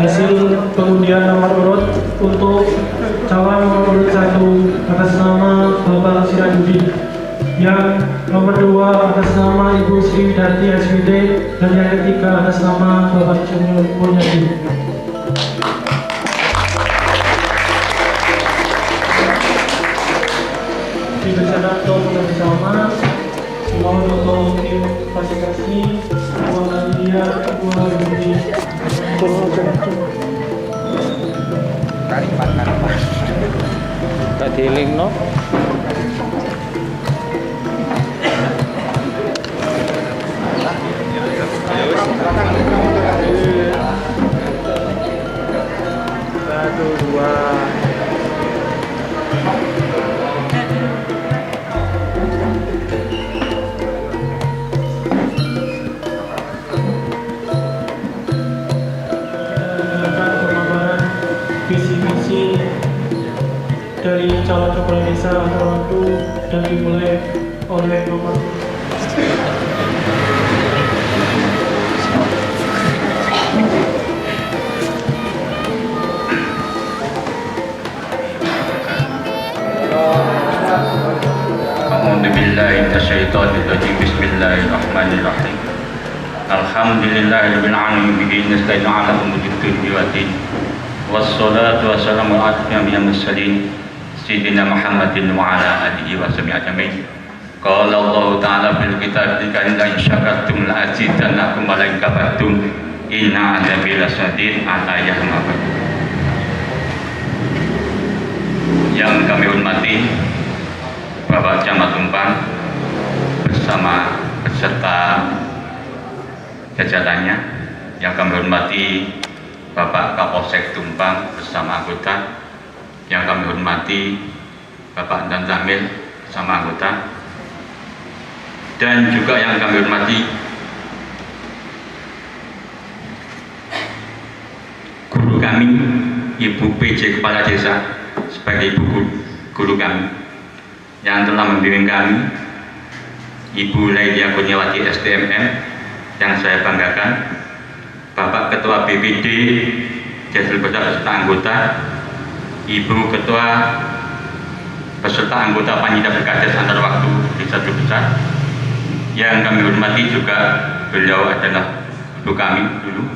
Hasil pengundian nomor urut untuk calon nomor urut 1 atas nama Bapak Sirajuddin, yang nomor 2 atas nama Ibu Sri Darti SPD, dan yang ketiga atas nama Bapak Jumil Mulyadi. Dipersilakan untuk bersama. Mohon untuk tim fasilitasi Muhammadiyah Kuala Budi. Karipan. Tak diling no. Satu, dua. Visi-visi dari calon kepala desa antara waktu dan dimulai oleh nomor A'udzubillahiminasyaitonirrajim. Bismillahirrahmanirrahim. Alhamdulillahirabbil alamin bihi nasta'inu 'ala umuri dunya waddin. Wassalatu wassalamu ala asyrafil mursalin sayyidina Muhammadin wa ala alihi wa sahbihi ajmain. Qala Allah ta'ala fil kitabil karim la in syakartum la azidannakum wa la in kafartum inna 'adzabi lasyadid. Al-ayah mabad. Yang kami hormati Bapak Camat Tumpang bersama beserta jajarannya, yang kami hormati Bapak Kapolsek Tumpang bersama anggota, yang kami hormati Bapak Dan Zamil bersama anggota, dan juga yang kami hormati guru kami, Ibu PJ Kepala Desa sebagai ibu guru kami yang telah membimbing kami, Ibu Laidia Kurniawati STMM yang saya banggakan, Bapak Ketua BPD Desa beserta anggota, Ibu Ketua beserta anggota Panitia Berkades antar waktu Desa Besar, yang kami hormati juga beliau adalah ibu kami dulu,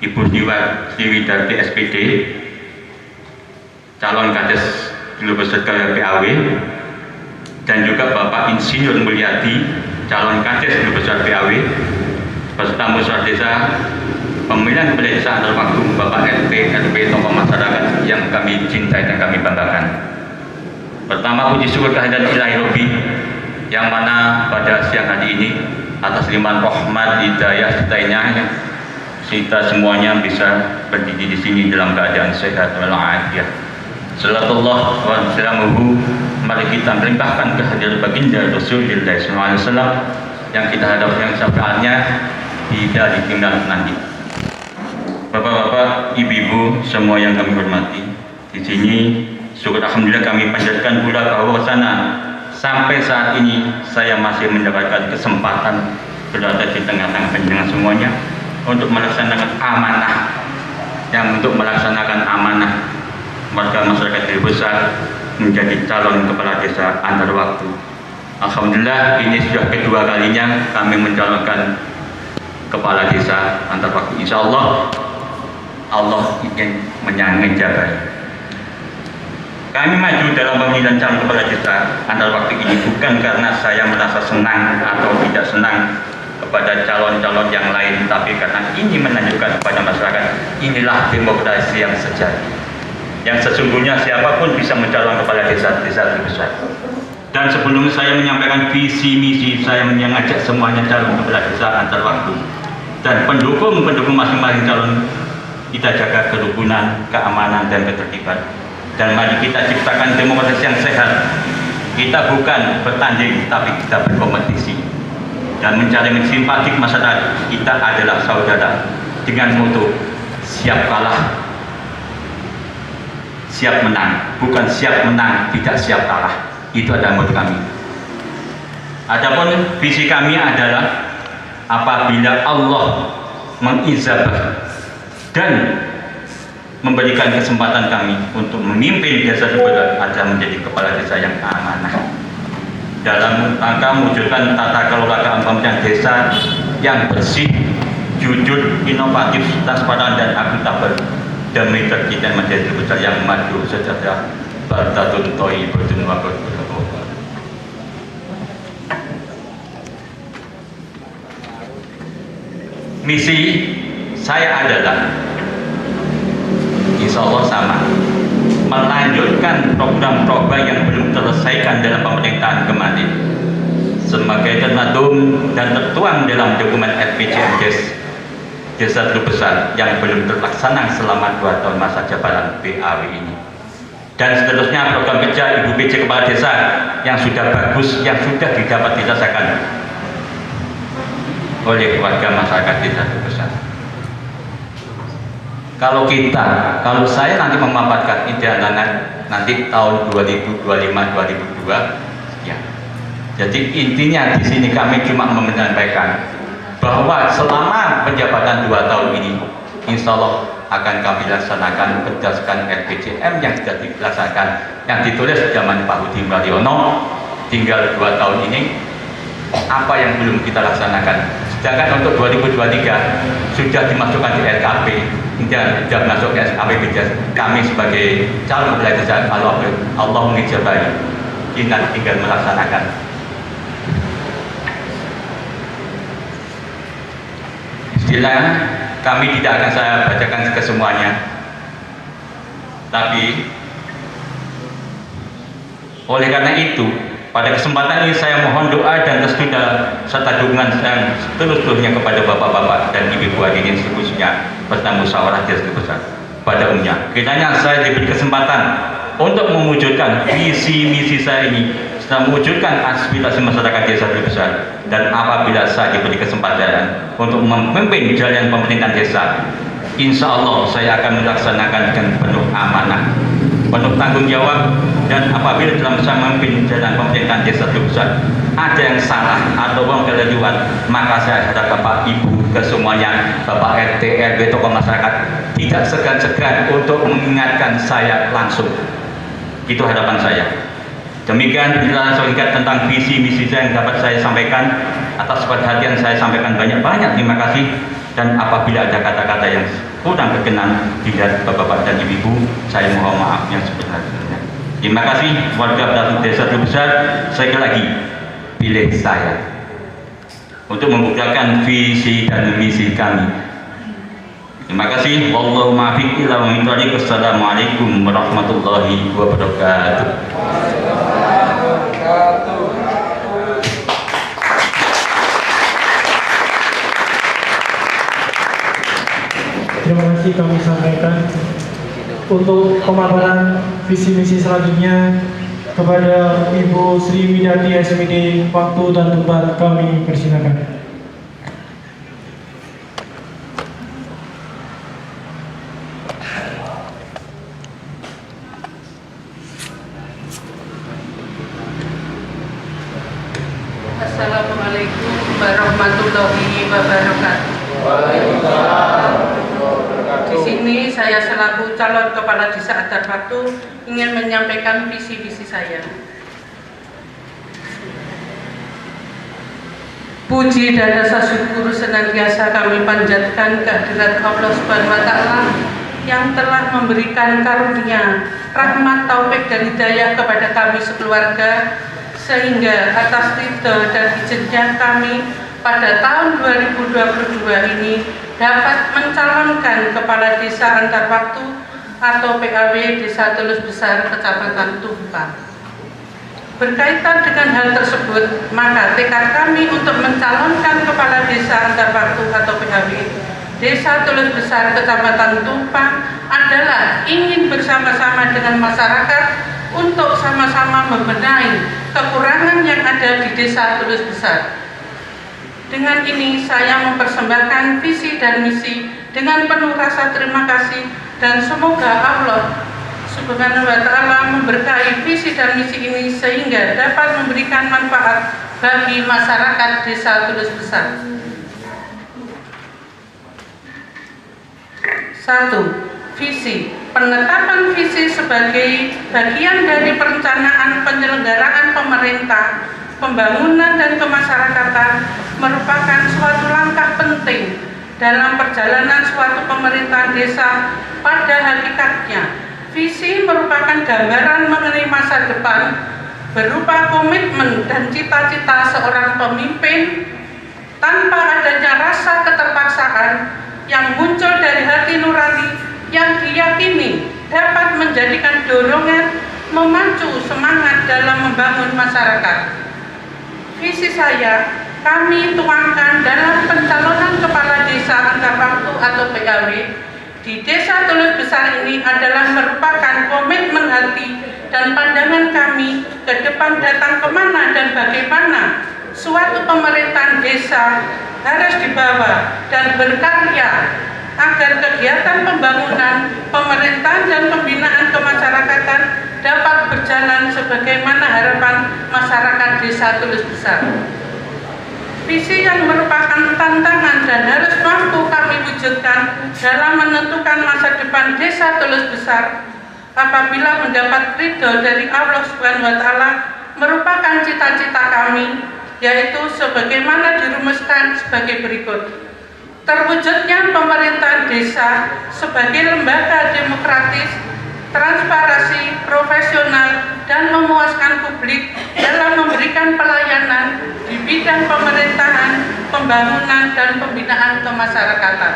Ibu Sri Darti SPD, calon Kades dulu beserta PAW, dan juga Bapak Insinyur Mulyadi, calon Kades dulu besar PAW, beserta musyawarah desa, pemilihan kepala desa antar waktu, Bapak RP tokoh masyarakat yang kami cintai dan kami banggakan. Pertama, puji syukur kehadirat Ilahi Robbi yang mana pada siang hari ini atas limpahan rahmat, hidayah sertanya kita semuanya bisa berdiri di sini dalam keadaan sehat walafiat. Salatullah wa salamuhu, mari kita melimpahkan kehadiran baginda Rasulullah SAW yang kita hadapkan syafaatnya hingga di timnas nanti. Bapak-bapak, ibu-ibu semua yang kami hormati, di sini syukur alhamdulillah kami panjatkan pula bahwasana sampai saat ini saya masih mendapatkan kesempatan berada di tengah-tengah panjenengan semuanya untuk melaksanakan amanah, warga masyarakat Desa Besar menjadi calon kepala desa antar waktu. Alhamdulillah ini sudah kedua kalinya kami mencalonkan kepala desa antar waktu. Insya Allah Allah ingin menjaga. Kami maju dalam pemilihan calon kepala desa antar waktu ini bukan karena saya merasa senang atau tidak senang kepada calon-calon yang lain, tapi karena ini menunjukkan kepada masyarakat inilah demokrasi yang sejati, yang sesungguhnya siapapun bisa mencalon kepala desa besar. Dan sebelum saya menyampaikan visi misi, saya mengajak semuanya calon kepala desa antar waktu dan pendukung masing-masing calon, kita jaga kerukunan, keamanan, dan ketertiban. Dan mari kita ciptakan demokrasi yang sehat. Kita bukan bertanding, tapi kita berkompetisi dan mencari simpatik masyarakat. Kita adalah saudara dengan moto siap kalah, siap menang, bukan siap menang, tidak siap kalah. Itu adalah moto kami. Adapun visi kami adalah apabila Allah mengizabah dan memberikan kesempatan kami untuk memimpin desa Cibodas adalah menjadi kepala desa yang amanah dalam rangka mewujudkan tata kelola pemerintahan desa yang bersih, jujur, inovatif, transparan dan akuntabel demi tercipta menjadi besar yang maju sejahtera baldatun thayyibatun wa qurratun. Misi saya adalah insya Allah sama, melanjutkan program-program yang belum terselesaikan dalam pemerintahan kemarin sebagai termadum dan tertuang dalam dokumen RPJM Desa Teluk Besar yang belum terlaksana selama 2 tahun masa jabatan PAW ini, dan seterusnya program kerja Ibu PJ Kepala Desa yang sudah bagus, yang sudah didapat dirasakan oleh warga masyarakat Desa Teluk Besar. Kalau saya nanti memaparkan idealan nanti tahun 2025-2002, ya. Jadi intinya di sini kami cuma menyampaikan bahwa selama penjabatan 2 tahun ini, insya Allah akan kami laksanakan berdasarkan RPJM yang sudah dilaksanakan, yang ditulis zaman Pak Hudi Mulyono. Tinggal 2 tahun ini apa yang belum kita laksanakan. Sedangkan untuk 2023 sudah dimasukkan di RKP, sudah masuk ke SKP. Kami sebagai calon kepala desa, Allah mengijabahi, kita tinggal melaksanakan. Istilah kami tidak akan saya bacakan ke semuanya, tapi oleh karena itu pada kesempatan ini saya mohon doa dan restu serta dukungan yang seterusnya kepada bapak-bapak dan ibu-ibu hadirin khususnya peserta musyawarah desa besar pada umumnya. Kiranya saya diberi kesempatan untuk mewujudkan visi misi saya ini, serta mewujudkan aspirasi masyarakat desa besar, dan apabila saya diberi kesempatan untuk memimpin jalan pemerintahan desa, insya Allah saya akan melaksanakan dengan penuh amanah, penuh tanggung jawab. Dan apabila dalam saya memimpin jalan pemerintahan desa besar ada yang salah atau kekeliruan, maka saya harap Bapak Ibu ke semuanya, Bapak RT, RW, tokoh masyarakat tidak segan-segan untuk mengingatkan saya langsung. Itu harapan saya. Demikian penjelasan singkat tentang visi misi saya yang dapat saya sampaikan. Atas perhatian saya sampaikan banyak-banyak terima kasih, dan apabila ada kata-kata yang kurang berkenan di Bapak-bapak dan Ibu, saya mohon maaf yang sebesar-besarnya. Terima kasih warga desa Teluk Besar, sekali lagi pilih saya untuk membuktikan visi dan misi kami. Terima kasih. Wallahu muwaffiq ila aqwamit thoriq. Wassalamualaikum warahmatullahi wabarakatuh. Terima kasih kami sampaikan. Untuk pemaparan visi misi selanjutnya kepada Ibu Sri Widati SPD, waktu dan tempat kami persilakan. Assalamualaikum warahmatullahi wabarakatuh. Di sini saya selaku calon kepala desa Adar Waktu ingin menyampaikan visi-visi saya. Puji dan rasa syukur senantiasa kami panjatkan kehadirat Allah Subhanahu wa Ta'ala yang telah memberikan karunia, rahmat, taufik dan hidayah kepada kami sekeluarga, sehingga atas ridho dan izinnya kami pada tahun 2022 ini dapat mencalonkan Kepala Desa Antar Waktu atau PAW Desa Teluk Besar, Kecamatan Tumpang. Berkaitan dengan hal tersebut, maka tekad kami untuk mencalonkan Kepala Desa Antar Waktu atau PAW Desa Teluk Besar, Kecamatan Tumpang adalah ingin bersama-sama dengan masyarakat untuk sama-sama membenahi kekurangan yang ada di Desa Teluk Besar. Dengan ini saya mempersembahkan visi dan misi dengan penuh rasa terima kasih, dan semoga Allah Subhanahu wa Ta'ala memberkahi visi dan misi ini sehingga dapat memberikan manfaat bagi masyarakat Desa Teluk Besar. 1. Visi. Penetapan visi sebagai bagian dari perencanaan penyelenggaraan pemerintah, pembangunan dan kemasyarakatan merupakan suatu langkah penting dalam perjalanan suatu pemerintahan desa. Pada hakikatnya, visi merupakan gambaran mengenai masa depan berupa komitmen dan cita-cita seorang pemimpin tanpa adanya rasa keterpaksaan yang muncul dari hati nurani yang diyakini dapat menjadikan dorongan memacu semangat dalam membangun masyarakat. Visi saya kami tuangkan dalam pencalonan kepala desa antar waktu atau PKW di Desa Tulus Besar ini adalah merupakan komitmen hati dan pandangan kami ke depan datang kemana dan bagaimana suatu pemerintahan desa harus dibawa dan berkarya agar kegiatan pembangunan, pemerintahan dan pembinaan kemasyarakatan dapat berjalan sebagaimana harapan masyarakat Desa Tulus Besar. Visi yang merupakan tantangan dan harus mampu kami wujudkan dalam menentukan masa depan Desa Tulus Besar apabila mendapat ridho dari Allah SWT merupakan cita-cita kami, yaitu sebagaimana dirumuskan sebagai berikut. Terwujudnya pemerintahan desa sebagai lembaga demokratis, transparansi, profesional, dan memuaskan publik dalam memberikan pelayanan di bidang pemerintahan, pembangunan, dan pembinaan kemasyarakatan.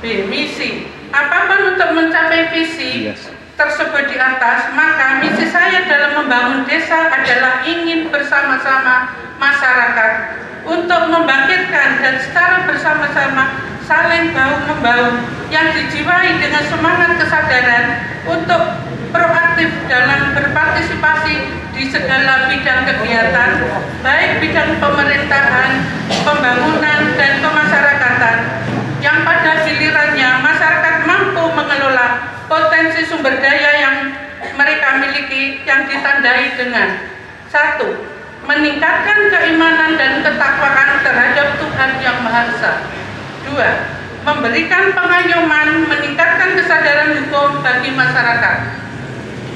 B. Misi. Apapun untuk mencapai visi tersebut di atas, maka misi saya dalam membangun desa adalah ingin bersama-sama masyarakat untuk membangkitkan dan secara bersama-sama saling bahu-membahu yang dijiwai dengan semangat kesadaran untuk proaktif dalam berpartisipasi di segala bidang kegiatan, baik bidang pemerintahan, pembangunan, dan kemasyarakatan, yang pada gilirannya masyarakat mampu mengelola potensi sumber daya yang mereka miliki yang ditandai dengan 1. Meningkatkan keimanan dan ketakwaan terhadap Tuhan Yang Maha Esa. 2. Memberikan pengayoman, meningkatkan kesadaran hukum bagi masyarakat.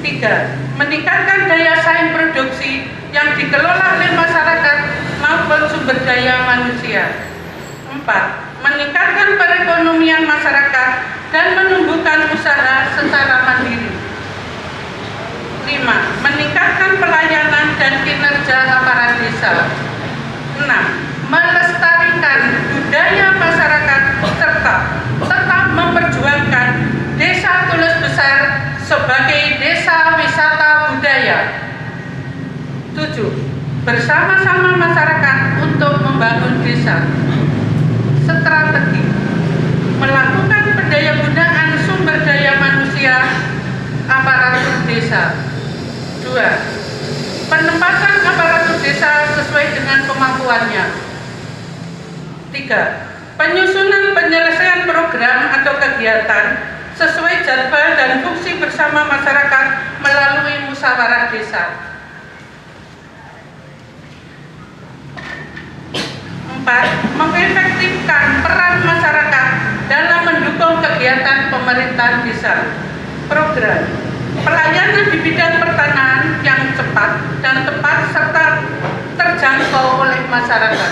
3. Meningkatkan daya saing produksi yang dikelola oleh masyarakat maupun sumber daya manusia. 4. Meningkatkan perekonomian masyarakat dan menumbuhkan usaha secara mandiri. 5. Meningkatkan pelayanan dan kinerja aparat desa. 6. Melestarikan budaya masyarakat serta tetap memperjuangkan Desa Tulus Besar sebagai desa wisata budaya. 7. Bersama-sama masyarakat untuk membangun desa. Strategi. Melakukan pendayagunaan sumber daya manusia aparatur desa. 2. Penempatan aparatur desa sesuai dengan kemampuannya. 3. Penyusunan penyelesaian program atau kegiatan sesuai jadwal dan fungsi bersama masyarakat melalui musyawarah desa. 4. Mengefektifkan peran masyarakat dalam mendukung kegiatan pemerintahan desa. Program pelayanan di bidang pertanahan yang cepat dan tepat serta terjangkau oleh masyarakat.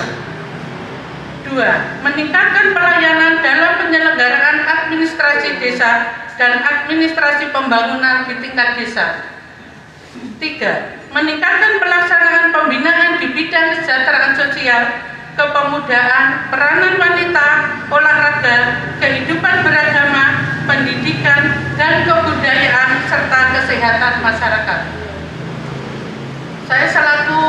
2. Meningkatkan pelayanan dalam penyelenggaraan administrasi desa dan administrasi pembangunan di tingkat desa. 3. Meningkatkan pelaksanaan pembinaan di bidang kesejahteraan sosial, kepemudaan, peranan wanita, olahraga, kehidupan beragama, pendidikan, dan kebudayaan, serta kesehatan masyarakat. Saya selaku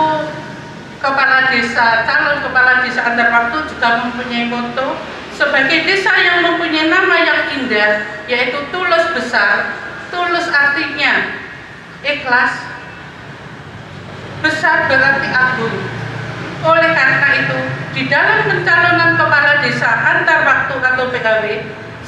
kepala desa, calon kepala desa antar waktu juga mempunyai moto sebagai desa yang mempunyai nama yang indah, yaitu Tulus Besar. Tulus artinya ikhlas, besar berarti agung. Oleh karena itu, di dalam pencalonan kepala desa antar waktu atau PKW,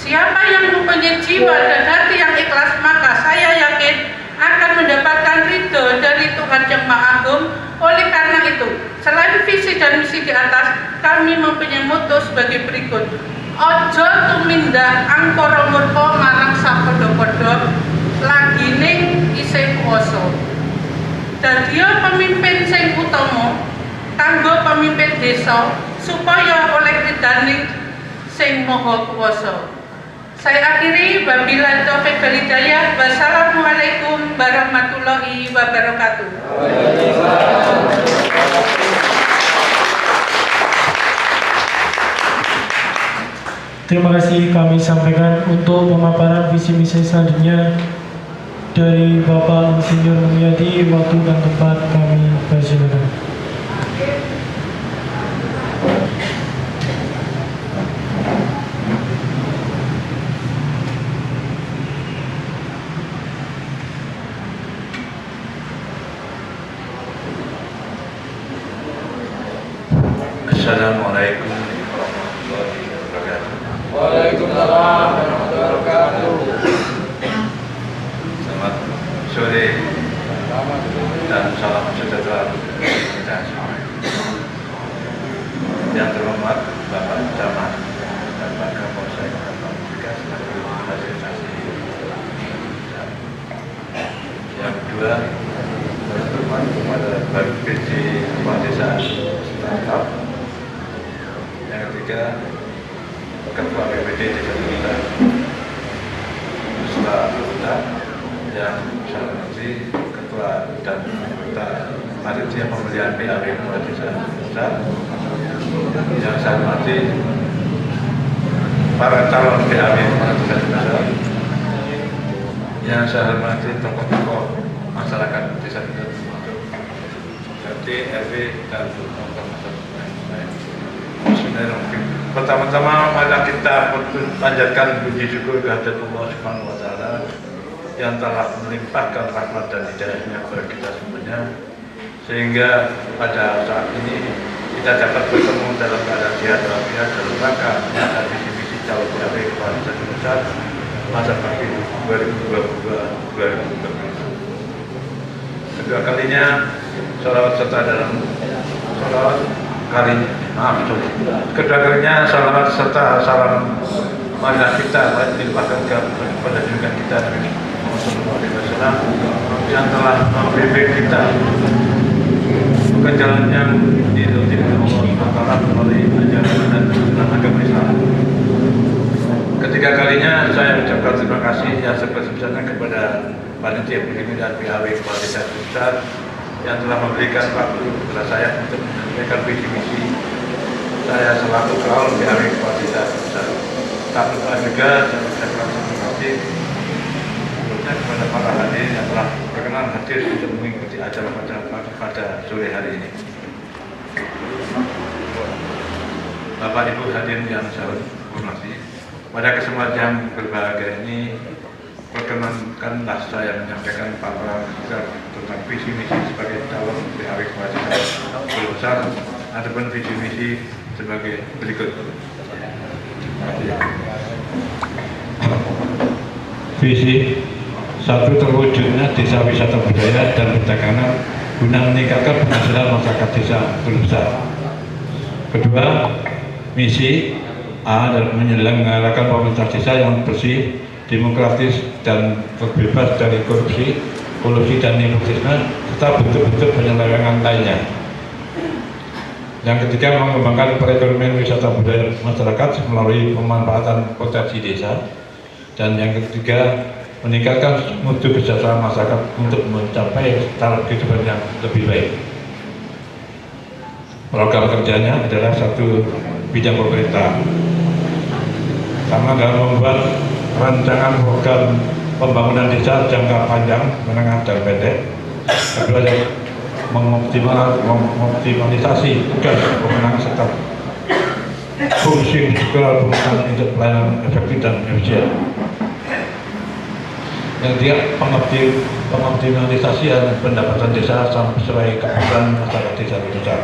siapa yang mempunyai jiwa dan hati yang ikhlas, maka saya yakin akan mendapatkan ridho dari Tuhan Yang Maha Agung. Oleh karena itu, selain visi dan misi di atas, kami mempunyai moto sebagai berikut. Ojo tumindak angkara murka marang sapadha-padha lagine isih kuwasa. Dadiya pemimpin sing utama kanggo pemimpin desa supaya oleh ridaning sing maha kuwasa. Saya akhiri, wabillahi taufiq wal hidayah. Wassalamualaikum warahmatullahi wabarakatuh. Terima kasih kami sampaikan untuk pemaparan visi misi selanjutnya dari Bapak Insinyur Mulyadi. Waktu dan tempat kami persilakan. Assalamualaikum warahmatullahi wabarakatuh. Waalaikumsalam warahmatullahi wabarakatuh. Selamat sore dan salam sejahtera kita semua. Yang terhormat Bapak Camat dan Pak Kapolsek Bapak Bika selaku fasilitasi. Yang kedua, terhormat kepada Bapak PC Kepala Desa Setempat. Yang ketiga, Ketua BPD Desa Desa beserta anggota yang saya hormati, Ketua dan anggota Panitia Pemilihan PAW Kepala Desa Desa, yang saya hormati para calon PAW Kepala Desa Desa, yang saya hormati tokoh-tokoh masyarakat Desa Desa termasuk RT, RW dan tokoh masyarakat lain. Bismillahirrahmanirrahim. Pertama-tama mari kita panjatkan puji syukur kehadirat Allah Subhanahu wa taala yang telah melimpahkan rahmat dan hidayahnya kepada kita semuanya, sehingga pada saat ini kita dapat bertemu dalam keadaan sehat walafiat dalam rangka menjalankan visi-misi calon PAW Kepala Desa Desa masa bakti 2022-2023. Kedua kalinya salawat serta dalam salawat kedua kalinya salawat serta salam marilah kita limpahkan kepada junjungan kita Nabi Muhammad SAW yang telah membimbing kita bukan jalan yang diridhoi Allah melalui ajaran dan tuntunan agama Islam. Ketiga kalinya saya ucapkan terima kasih yang sebesar-besarnya kepada Panitia Pemilihan PAW Kepala Desa Pusat yang telah memberikan waktu kepada saya untuk menyampaikan visi misi saya selaku calon PAW Kepala Desa Pusat. Tak lupa juga saya ucapkan terima kasih kepada para hadirin yang telah berkenan hadir untuk mengikuti acara pada sore hari ini. Bapak Ibu hadirin yang saya hormati, pada kesempatan yang berbahagia ini perkenankanlah saya menyampaikan paparan tentang visi misi sebagai calon PAW Kepala Desa Pusat ataupun visi misi sebagai berikut. Visi satu, terwujudnya desa wisata budaya dan perdagangan guna meningkatkan penghasilan masyarakat desa Pusat. Kedua, misi A adalah menyelenggarakan pemerintah desa yang bersih, demokratis dan terbebas dari korupsi, kolusi dan nepotisme serta bentuk-bentuk penyelewengan lainnya. Yang ketiga, mengembangkan perekonomian wisata budaya masyarakat melalui pemanfaatan potensi desa. Dan yang ketiga, meningkatkan mutu kesejahteraan masyarakat untuk mencapai taraf kehidupan yang lebih baik. Program kerjanya adalah satu, bidang pemerintah. Pertama adalah membuat rancangan program pembangunan desa jangka panjang, menengah, dan pendek. Kedua adalah mengoptimalisasi tugas kewenangan serta fungsi struktural pemerintahan untuk pelayanan efektif dan efisien. Yang ketiga, pengoptimalisasi pendapatan desa sesuai kebutuhan masyarakat desa besar.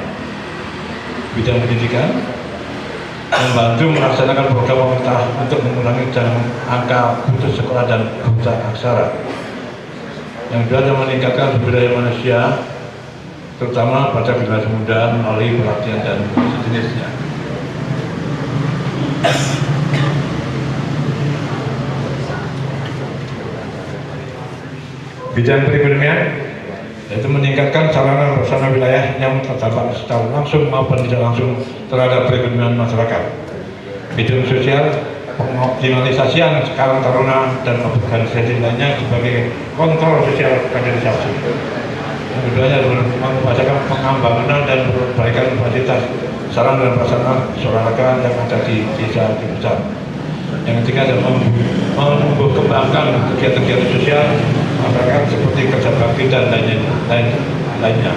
Bidang pendidikan, membantu melaksanakan program pemerintah untuk mengurangi angka putus sekolah dan buta aksara. Yang kedua adalah meningkatkan sumber daya manusia, terutama pada generasi muda melalui pelatihan dan sejenisnya. Bidang perekonomian yaitu meningkatkan sarana prasarana wilayah yang terdampak secara langsung maupun tidak langsung terhadap perekonomian masyarakat. Bidang sosial, pengoptimalisasian skala taruna dan organisasi lainnya sebagai kontrol sosial kaderisasi. Yang kedua adalah mengupayakan pengembangan dan perbaikan fasilitas sarana dan prasarana olahraga yang ada di desa besar. Yang ketiga adalah mengembangkan kegiatan-kegiatan sosial masyarakat seperti kerja bakti dan lainnya.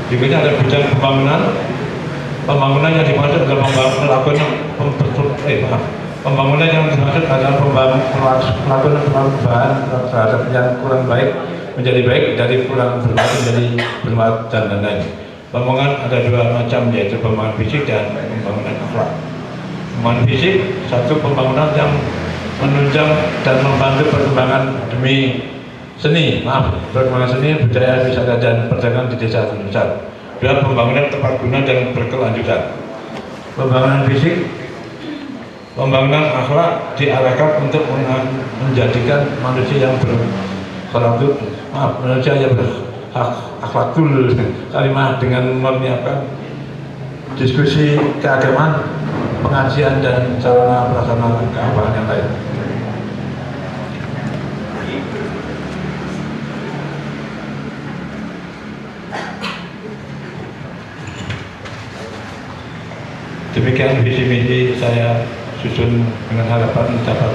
Berikutnya ada bidang pembangunan. Pembangunan yang dimaksud adalah pembangunan yang dimaksud adalah melakukan perubahan terhadap yang kurang baik menjadi baik, dari kurang bermanfaat menjadi bermanfaat dan lain-lain. Pembangunan ada dua macam, yaitu pembangunan fisik dan pembangunan akhlak. Pembangunan fisik, satu pembangunan yang menunjang dan membantu perkembangan demi perkembangan seni, budaya, wisata dan perdagangan di desa besar. Dua, pembangunan tepat guna dan berkelanjutan. Pembangunan fisik, pembangunan akhlak diarahkan untuk menjadikan manusia yang manusia yang berakhlakul karimah dengan menyiapkan diskusi keagamaan, pengajian dan sarana prasarana keagamaan yang lain. Demikian visi misi saya susun dengan harapan dapat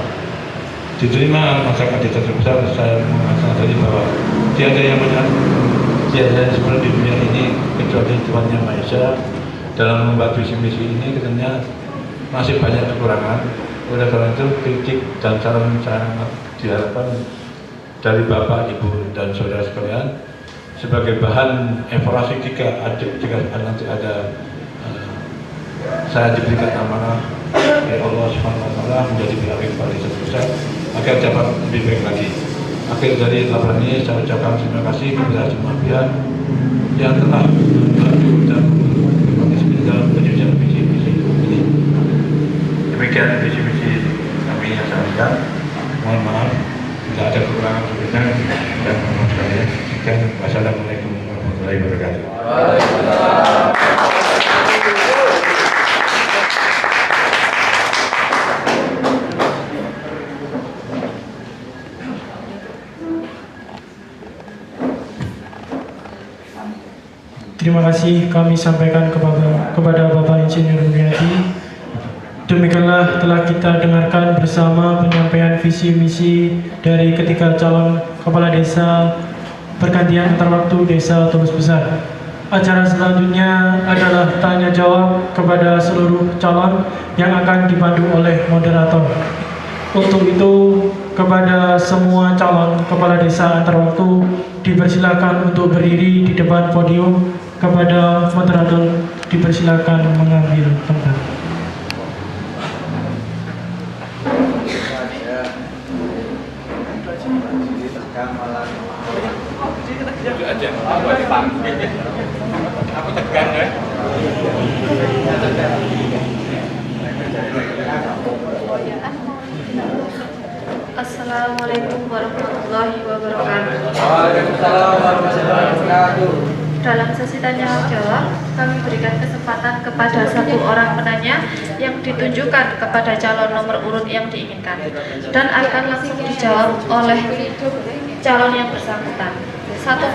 diterima masyarakat desa besar. Saya mengatakan tadi bahwa tiada yang benar, tiada seperti di dunia ini kecuali Tuhan Yang Maha Esa. Dalam membuat visi misi ini katanya masih banyak kekurangan. Oleh karena itu kritik dan saran sangat diharapkan dari Bapak, Ibu dan saudara sekalian sebagai bahan evaluasi jika nanti ada saya diberikan amanah oleh Allah Subhanahu wa taala menjadi pihak kepala desa besar agar dapat lebih baik lagi. Akhir dari laporan ini saya ucapkan terima kasih kepada semua pihak yang telah membantu dan berpartisipasi dalam penyusunan visi misi ini. Demikian visi misi kami yang saya sampaikan. Mohon maaf bila ada kekurangan sebelumnya dan mohon sekalian. Sekian, wassalamualaikum warahmatullahi wabarakatuh. Terima kasih kami sampaikan kepada Bapak Insinyur Mulyadi. Demikianlah telah kita dengarkan bersama penyampaian visi misi dari ketiga calon kepala desa pergantian antar waktu desa Tulus Besar. Acara selanjutnya adalah tanya jawab kepada seluruh calon yang akan dipandu oleh moderator. Untuk itu, kepada semua calon kepala desa antar waktu dipersilakan untuk berdiri di depan podium. Kepada moderator dipersilakan mengambil tempat. Assalamualaikum warahmatullahi wabarakatuh. Waalaikumsalam warahmatullahi wabarakatuh. Dalam sesi tanya jawab, kami berikan kesempatan kepada satu orang penanya yang ditunjukkan kepada calon nomor urut yang diinginkan dan akan langsung dijawab oleh calon yang bersangkutan. Satu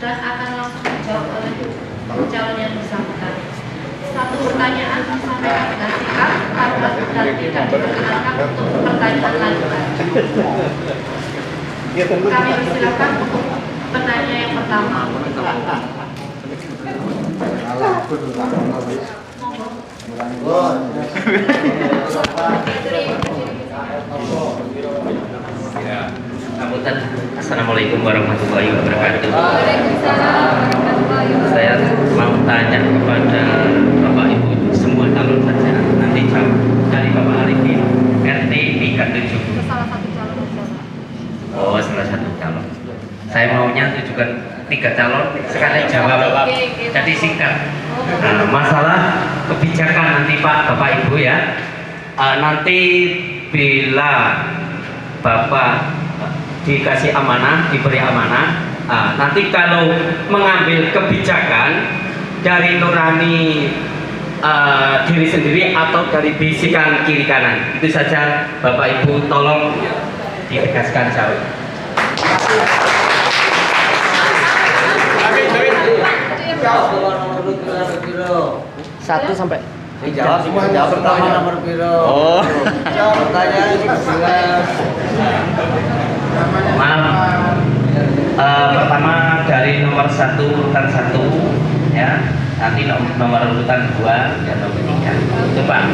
dan akan langsung dijawab oleh calon yang bersangkutan. Satu pertanyaan disampaikan dengan singkat, padat dan tidak diperkenankan untuk pertanyaan lanjutan. Kami persilakan untuk penanya yang pertama. Assalamualaikum warahmatullahi wabarakatuh. Waalaikumsalam warahmatullahi wabarakatuh. Saya mau tanya kepada Bapak Ibu semua calon saja. Nanti jawab dari Bapak Arifin, RT tingkat 7. Salah satu calon aja, Pak. Oh, salah satu calon. Saya maunya tujukan 3 calon sekali jawab. Jadi singkat. Nah, masalah kebijakan nanti Bapak Ibu ya. Nanti bila Bapak dikasih amanah, diberi amanah, nanti kalau mengambil kebijakan dari nurani diri sendiri atau dari bisikan kiri kanan, itu saja Bapak Ibu tolong ditegaskan jawab. Satu sampai jawab semua, jawab pertama nomor piro. Oh. Jawab pertanyaan jelas. Maaf. Pertama dari nomor 1 urutan 1 ya. Nanti nomor urutan 2 dan nomor 3. Itu Pak.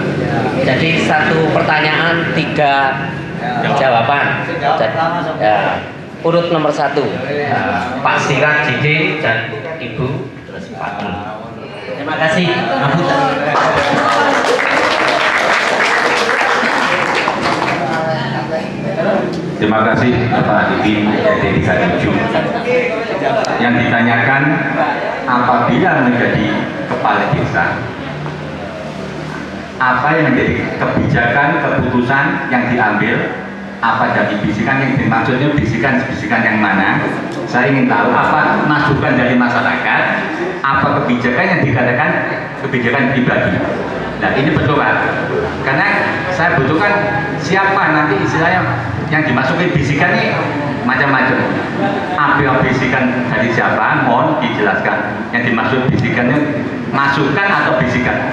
Jadi 1 pertanyaan 3 jawaban. Ya. Urut nomor 1. Pak Sirat Jiji dan Ibu terus Pak. Terima kasih. Terima kasih Bapak Arifin dari 37. Yang ditanyakan, apabila menjadi kepala desa, apa yang menjadi kebijakan, keputusan yang diambil, apa dari bisikan yang dimaksudnya bisikan yang mana? Saya ingin tahu apa masukan dari masyarakat, apa kebijakan yang dikatakan kebijakan pribadi. Nah ini betul Pak, karena saya butuhkan siapa nanti istilahnya yang dimasukin bisikan ini macam-macam. Apa bisikan dari siapa? Mohon dijelaskan. Yang dimaksud bisikannya masukan atau bisikan?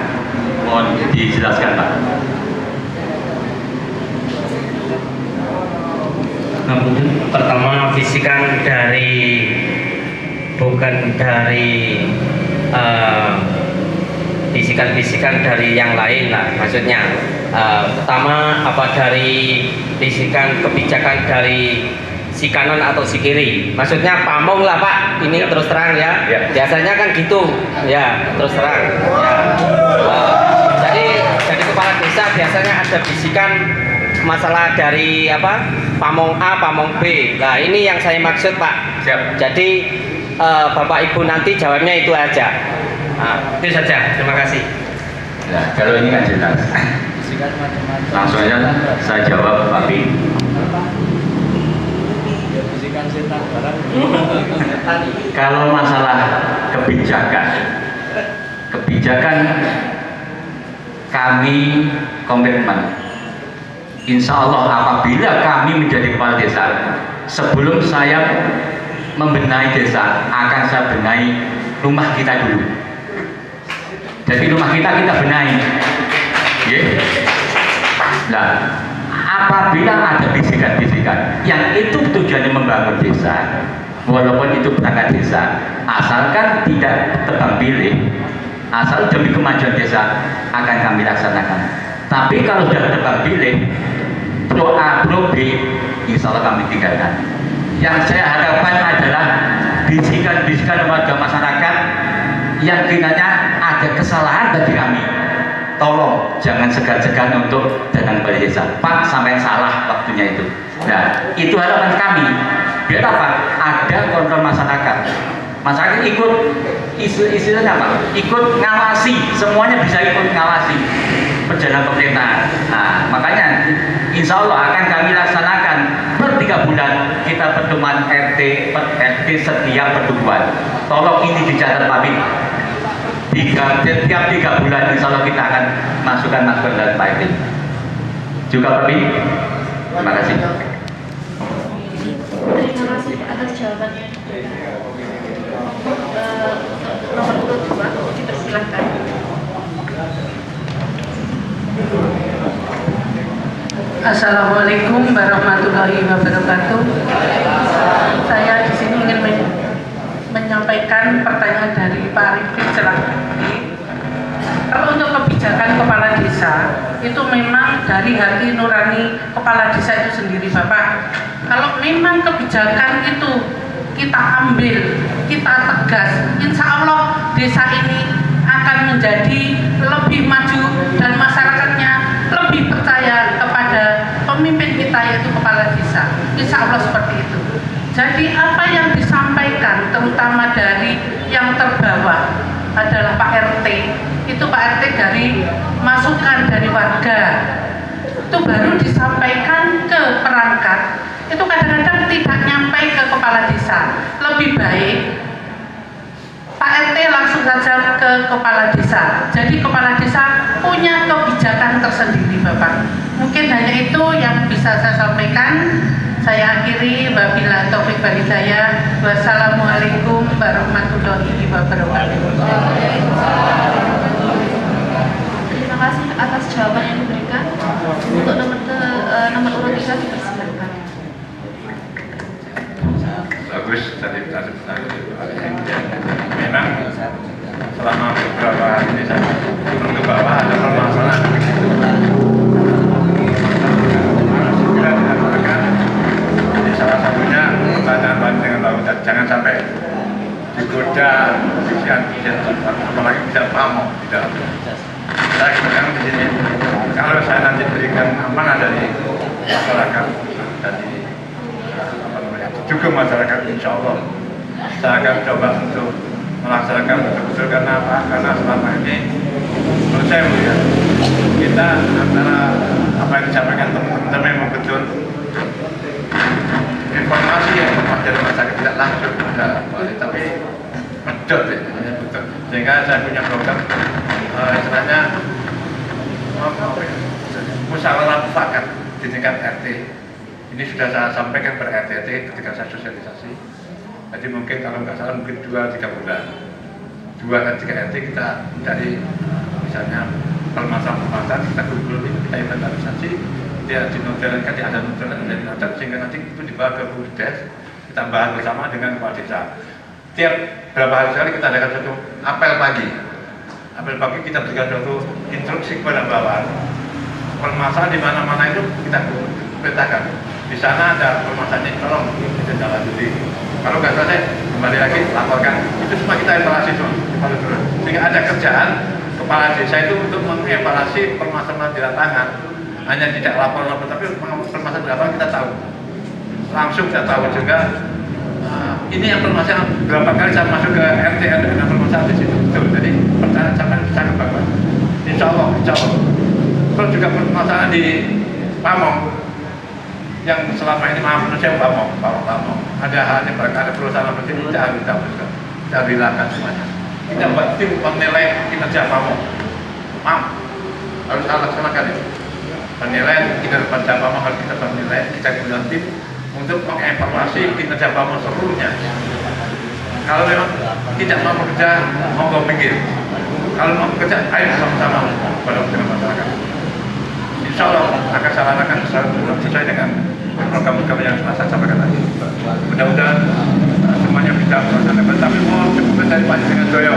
Mohon dijelaskan Pak. Pertama bisikan dari bukan dari bisikan-bisikan dari yang lain lah maksudnya. Pertama apa dari bisikan kebijakan dari si kanan atau si kiri, maksudnya pamong lah Pak, ini terus terang ya. Biasanya kan gitu ya, terus terang ya. Jadi kepala desa biasanya ada bisikan masalah dari apa, pamong A, pamong B. Nah ini yang saya maksud Pak. Siap. Jadi Bapak Ibu nanti jawabnya itu aja. Nah, itu saja. Terima kasih. Nah, kalau ini kan jelas. Langsung aja saya jawab Pak Bin. Kalau masalah kebijakan kami komitmen. Insya Allah apabila kami menjadi kepala desa, sebelum saya membenahi desa, akan saya benahi rumah kita dulu. Jadi rumah kita benahi. Yeah. Nah, apabila ada bisikan-bisikan yang itu tujuannya membangun desa, walaupun itu perangkat desa, asalkan tidak tebang pilih, asal demi kemajuan desa akan kami laksanakan. Tapi kalau sudah tebang pilih, pro A, pro B, insya Allah kami tinggalkan. Yang saya harapkan adalah bisikan-bisikan warga masyarakat yang kiranya ada kesalahan bagi kami, tolong jangan segan-segan untuk datang ke desa. Pak, sampai salah waktunya itu. Nah, itu harapan kami. Biar apa? Ada kontrol masyarakat. Masyarakat ikut istilahnya apa? Ikut ngawasi, semuanya bisa ikut ngawasi perjalanan pemerintahan. Nah, makanya insya Allah akan kami laksanakan per 3 bulan kita pertemuan RT setiap pertemuan. Tolong ini dicatat Pak Bin. Setiap 3 bulan insya Allah kita akan masukkan dari Pak RT. Juga Pak Bin. Terima kasih. Terima kasih atas jawabannya. Nomor urut 2 dipersilahkan. Assalamualaikum warahmatullahi wabarakatuh. Saya di sini ingin menyampaikan pertanyaan dari Pak Arifin selaku Kalau untuk kebijakan kepala desa itu memang dari hati nurani kepala desa itu sendiri Bapak. Kalau memang kebijakan itu kita ambil, kita tegas, insya Allah desa ini akan menjadi lebih maju dan masyarakatnya lebih percaya kepada pemimpin kita yaitu kepala desa. Insya Allah seperti itu. Jadi apa yang disampaikan terutama dari yang terbawah adalah Pak RT, itu Pak RT dari masukan dari warga itu baru disampaikan ke perangkat, itu kadang-kadang tidak nyampe ke kepala desa. Lebih baik Pak RT langsung saja ke kepala desa. Jadi kepala desa punya kebijakan tersendiri Bapak. Mungkin hanya itu yang bisa saya sampaikan. Saya akhiri, wabillahi taufiq wal hidayah. Wassalamualaikum warahmatullahi wabarakatuh. Terima kasih atas jawaban yang diberikan. Untuk nomor urut 3 dipersilakan. Bagus tadi memang selama beberapa hari ini saya turun ke bawah ada permasalahan begitu. Segera dilakukan. Jadi salah satunya pertanyaan dengan lautan jangan sampai digoda kesian apalagi bisa pamok di dalamnya. Saya sekarang di sini kalau saya nanti berikan amanah dari masyarakat dari juga masyarakat, insya Allah saya akan coba untuk melaksanakan betul-betul. Karena apa? Karena selama ini menurut saya melihat kita antara apa yang disampaikan teman-teman memang betul, informasi yang tepat dari masyarakat tidak langsung ada, tapi medot ya, betul. Sehingga saya punya program istilahnya musyawarah mufakat di tingkat RT. Ini sudah saya sampaikan pada RT ketika saya sosialisasi. Jadi mungkin kalau nggak salah mungkin 2-3 bulan 2-3 RT kita dari misalnya permasalahan kita kumpulin, kita inventarisasi, dia dinotelkan, ada notelan dari notel, sehingga nanti itu dibawa ke Pusdes, kita bahas bersama dengan kepala desa. Tiap berapa hari sekali kita adakan satu apel pagi. Apel pagi kita berikan suatu instruksi kepada bawahan. Permasalahan di mana-mana itu kita petakan. Di sana ada permasalahan, tolong ditindaklanjuti. Kalau nggak selesai, kembali lagi laporkan. Itu semua kita evaluasi dulu. Sehingga ada kerjaan kepala desa itu untuk mengevaluasi permasalahan di lapangan. Hanya tidak lapor-lapor, tapi permasalahan di lapangan kita tahu. Langsung kita tahu juga. Ini yang permasalahan berapa kali saya masuk ke RT dengan permasalahan di situ. Jadi permasalahan sangat bagus. Insya Allah. Terus juga permasalahan di Pamong yang selama ini maaf menurut saya Pamong. Ada halnya ada perusahaan seperti ini kita harus hapuskan, kita hilangkan semuanya. Kita buat tim penilai kinerja Pamong. Maaf, harus laksanakan itu. Penilaian kinerja Pamong harus kita penilai, kita gunakan tim untuk mengevaluasi kinerja Pamong seluruhnya. Kalau memang tidak mau bekerja, monggo minggir. Kalau mau bekerja, ayo sama-sama pada masyarakat. Insya Allah akan saya lakukan sesuai dengan program-program yang saya sampaikan tadi. Mudah-mudahan semuanya bisa melaksanakan. Tapi mau dukungan dari Pak Jenengan Joyo.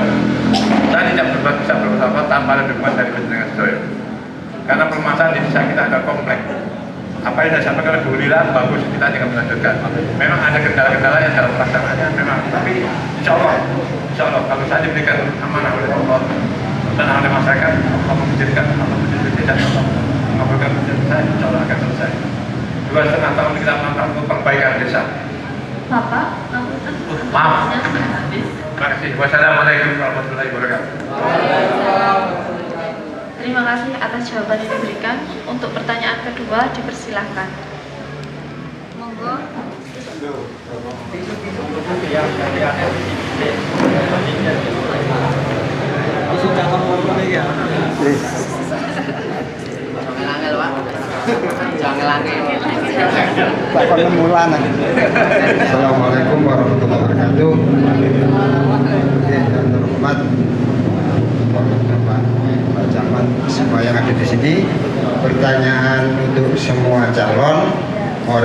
Saya tidak bisa berbuat tanpa ada dukungan dari Pak Jenengan Joyo. Karena permasalahan di desa kita agak kompleks. Apa yang saya sampaikan alhamdulillah bagus, kita tinggal melanjutkan. Memang ada kendala-kendala yang dalam pelaksanaannya memang, tapi insya Allah kalau saya diberikan amanah oleh Allah dan oleh masyarakat, Allah menjadikan tidak mengabulkan menjadi saya, insya Allah akan selesai. 2,5 tahun kita melakukan untuk perbaikan desa. Bapak, Maaf. Terima kasih. Wassalamualaikum warahmatullahi wabarakatuh. terima kasih atas jawaban yang diberikan. Untuk pertanyaan kedua dipersilahkan. Monggo. Angel Pak. Jangan lagi. Pak Penemulan. Assalamualaikum warahmatullahi wabarakatuh. Yang terhormat Pak Camat semua yang ada di sini. Pertanyaan untuk semua calon nomor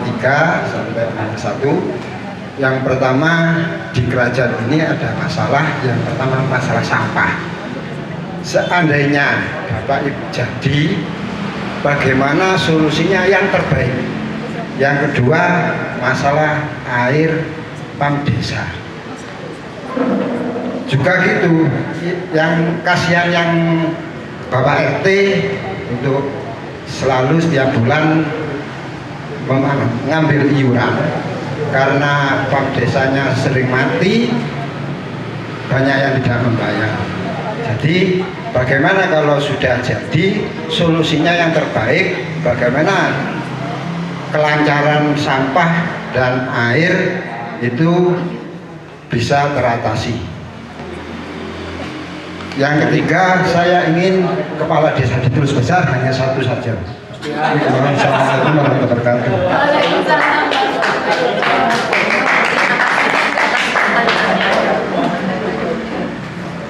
3 sampai nomor 1. Yang pertama, di kerajaan ini ada masalah. Yang pertama masalah sampah. seandainya Bapak Ibu jadi, bagaimana solusinya yang terbaik. Yang kedua, masalah air pam desa juga gitu. Yang kasihan yang Bapak RT untuk selalu setiap bulan mengambil iuran karena pam desanya sering mati, banyak yang tidak membayar. Jadi bagaimana kalau sudah jadi, solusinya yang terbaik bagaimana kelancaran sampah dan air itu bisa teratasi. Yang ketiga, saya ingin kepala desa di Tulus Besar hanya satu saja. Assalamualaikum warahmatullahi wabarakatuh.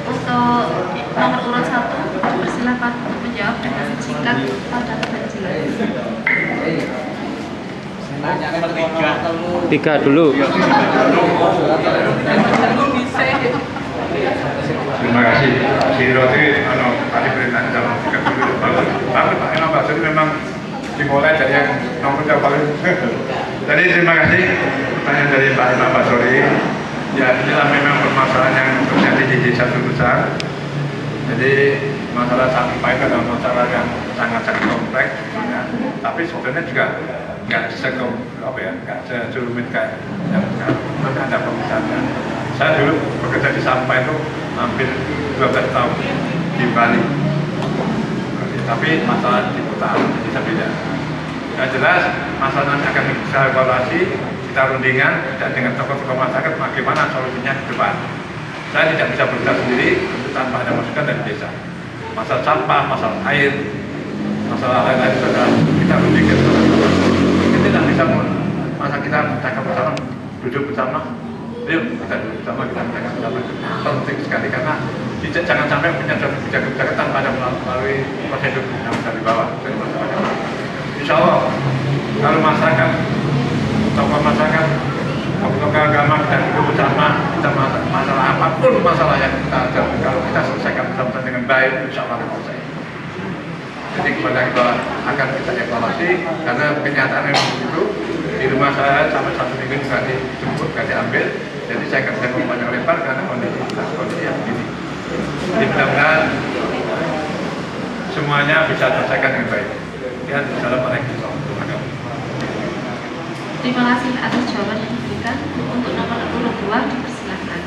Untuk nomor urut 1, persilakan untuk menjawab dengan singkat, padat dan jelas. Tiga dulu. Terima kasih. Si Roti, tadi perintah dalam tiga dulu bagus. Tapi Pak Basri memang dimulai dari yang nomor yang paling. Jadi terima kasih pertanyaan dari Pak Imam Basri. Ya, inilah memang permasalahan yang terjadi di desa Besar. Jadi masalah sampah itu adalah masalah yang sangat-sangat kompleks, ya. Tapi sebenarnya juga nggak serumit kayak yang ada pemisahannya. Saya dulu bekerja di sampah itu hampir 12 tahun di Bali. Tapi masalah di kota bisa beda. Yang jelas masalah nanti akan bisa evaluasi, kita rundingan dan dengan tokoh-tokoh masyarakat bagaimana solusinya ke depan. Saya tidak bisa bergerak sendiri tanpa ada masukan dari desa. Masalah sampah, masalah air, masalah lain-lain sudah kita rundingkan. Ini tidak bisa masa kita cakap bersama, duduk bersama. Yuk kita duduk bersama, kita cakap bersama. Penting sekali karena jangan sampai punya suatu kebijakan tanpa ada melalui prosedur yang bisa dibawa. Insya Allah kalau masyarakat, tokoh masyarakat, tokoh agama kita duduk bersama, kita masalah apapun masalah yang kita hadapi, kalau kita selesaikan bersama dengan baik, insya Allah akan selesai. Jadi kepada kita akan kita evaluasi karena kenyataan memang begitu. Di rumah saya sampai 1 minggu juga dijemput, nggak diambil. Jadi saya akan ngomong banyak lebar karena kondisi yang begini. Jadi mudah-mudahan semuanya bisa selesaikan dengan baik. Ya, assalamualaikum warahmatullahi wabarakatuh. Terima kasih atas jawaban yang diberikan. Untuk nomor urut 2 dipersilakan.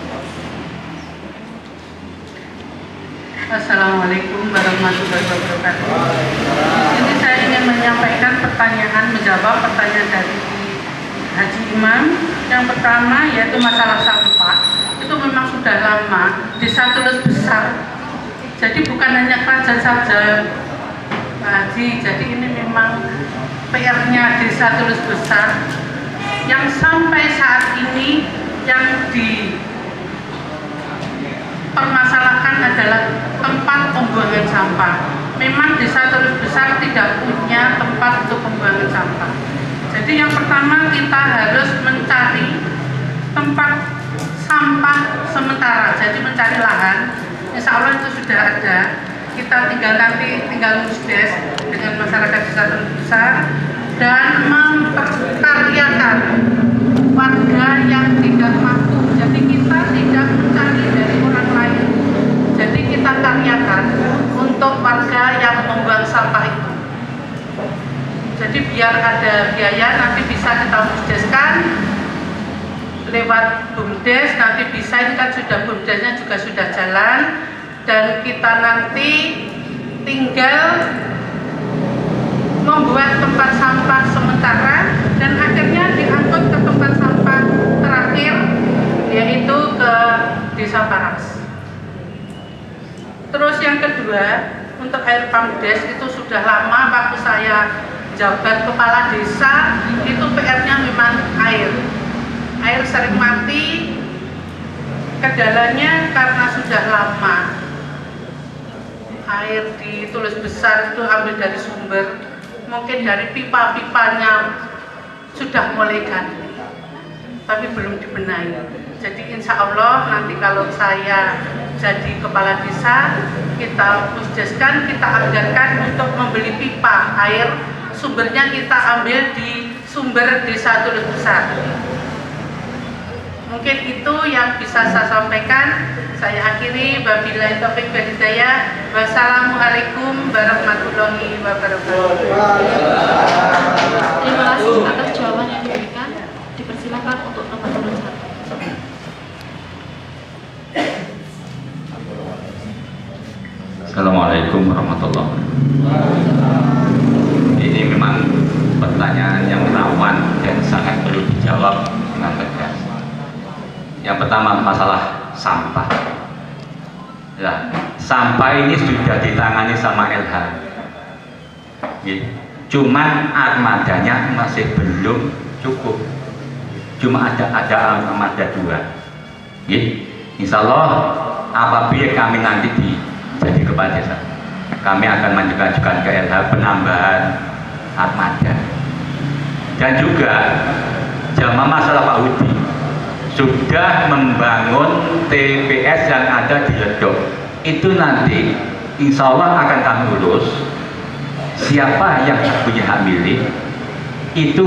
Assalamualaikum warahmatullahi wabarakatuh. Ini saya ingin menyampaikan menjawab pertanyaan dari Haji Imam. Yang pertama yaitu masalah sampah. Itu memang sudah lama di Tulus Besar. Jadi bukan hanya kerajaan saja, Pak Haji. Jadi ini memang PR-nya Desa Tulus Besar yang sampai saat ini yang dipermasalahkan adalah tempat pembuangan sampah. Memang Desa Tulus Besar tidak punya tempat untuk pembuangan sampah. Jadi yang pertama kita harus mencari tempat sampah sementara. Jadi mencari lahan. Insya Allah itu sudah ada. Kita tinggal musdes dengan masyarakat Desa Tulus Besar dan memperkaryakan warga yang tidak mampu. Jadi kita tidak mencari dari orang lain. Jadi kita karyakan untuk warga yang membuang sampah itu. Jadi biar ada biaya nanti bisa kita musdeskan lewat BUMDes, nanti bisa ini kan sudah BUMDesnya juga sudah jalan dan kita nanti tinggal membuat tempat sampah sementara dan akhirnya diangkut ke tempat sampah terakhir yaitu ke Desa Paras. Terus yang kedua untuk air PAMDes itu sudah lama waktu saya jabat kepala desa itu PR-nya memang air sering mati. Kendalanya karena sudah lama air di Tulus Besar itu ambil dari sumber, mungkin dari pipa-pipanya sudah mulai ganti tapi belum dibenahi. Jadi insya Allah nanti kalau saya jadi kepala desa, kita puskeskan, kita anggarkan untuk membeli pipa air, sumbernya kita ambil di sumber desa Tulus Besar. Mungkin itu yang bisa saya sampaikan. Saya akhiri, wabillahi taufiq wal hidayah. Wassalamualaikum warahmatullahi wabarakatuh. Terima kasih atas jawaban yang diberikan. Dipersilakan untuk nomor urut 1. Assalamualaikum warahmatullahi wabarakatuh. Ini memang pertanyaan yang rawan dan sangat perlu dijawab dengan tegas. Yang pertama, masalah sampah. Nah, sampah ini sudah ditangani sama LH. Cuman armadanya masih belum cukup. Cuma ada armada 2. Insya Allah apabila kami nanti jadi kepala desa, kami akan mengajukan ke LH penambahan armada. Dan juga jamaah masalah Pak Hudi sudah membangun TPS yang ada di Ledok. Itu nanti insya Allah akan kami urus. Siapa yang punya hak milik itu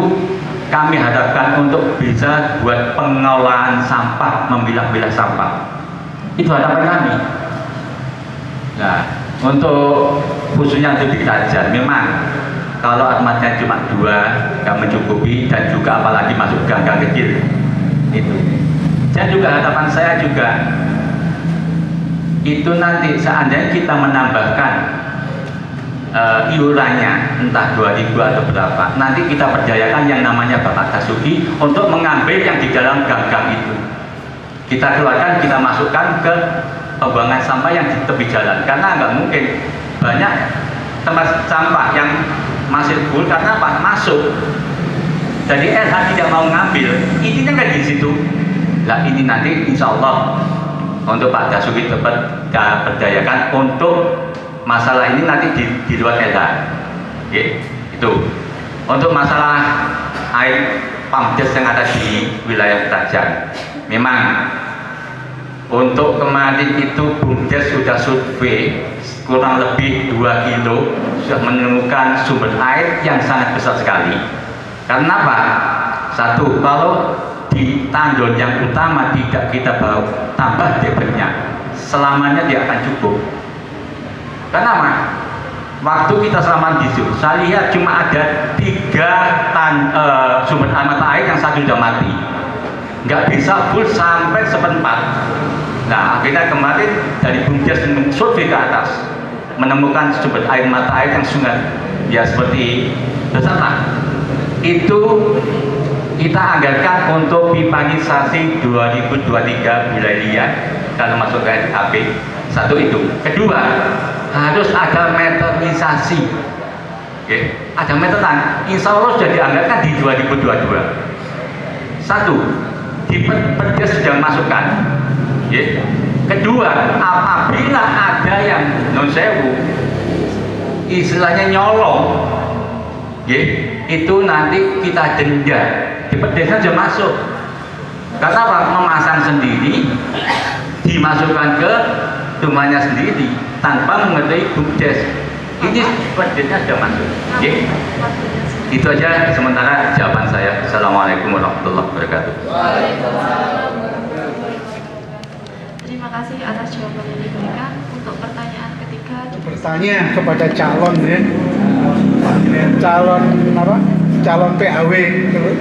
kami harapkan untuk bisa buat pengelolaan sampah, memilah-milah sampah. Itu harapan kami. Nah, untuk khususnya untuk di Tajan, memang kalau armadanya cuma 2 nggak mencukupi, dan juga apalagi masuk gang-gang kecil itu. Dan juga harapan saya juga itu nanti seandainya kita menambahkan iurannya entah 2.000 atau berapa, nanti kita percayakan yang namanya Bapak Kasugi untuk mengambil yang di dalam gang-gang itu. Kita keluarkan, kita masukkan ke pembuangan sampah yang di tepi jalan, karena nggak mungkin banyak tempat sampah yang masih full karena apa? Masuk. Jadi LH tidak mau ngambil, intinya nggak di situ. Nah ini nanti insya Allah untuk Pak Dasuki dapat percayakan untuk masalah ini nanti di luar LH. Itu untuk masalah air pamdes yang ada di wilayah Tajan. Memang untuk kemarin itu Bumdes sudah survei kurang lebih 2 kilo sudah menemukan sumber air yang sangat besar sekali. Karena apa? Satu, kalau di tandon yang utama tidak kita bawa tambah debitnya, selamanya dia akan cukup. Kenapa? Waktu kita selama di situ, saya lihat cuma ada 3 sumber mata air yang 1 sudah mati, nggak bisa full sampai seperempat. Nah akhirnya kemarin dari Bumdes mensurvei ke atas, menemukan sumber air mata air yang sungai ya seperti beserta itu kita anggarkan untuk pipanisasi 2023 wilayah kalau masuk ke HP. Satu itu. Kedua, harus ada meterisasi. Ada meteran. Insya Allah sudah dianggarkan di 2022. Satu, di Perdes sudah masukkan. Kedua, apabila ada yang non sewu, istilahnya nyolong, itu nanti kita denda. Di Perdes sudah masuk. Karena apa? Memasang sendiri, dimasukkan ke rumahnya sendiri tanpa mengetahui Bumdes. Ini Perdesnya sudah masuk. Itu aja sementara jawaban saya. Assalamualaikum warahmatullahi wabarakatuh. Terima kasih atas jawaban yang diberikan. Untuk pertanyaan ketiga, bertanya kepada calon ya, calon apa? Calon PAW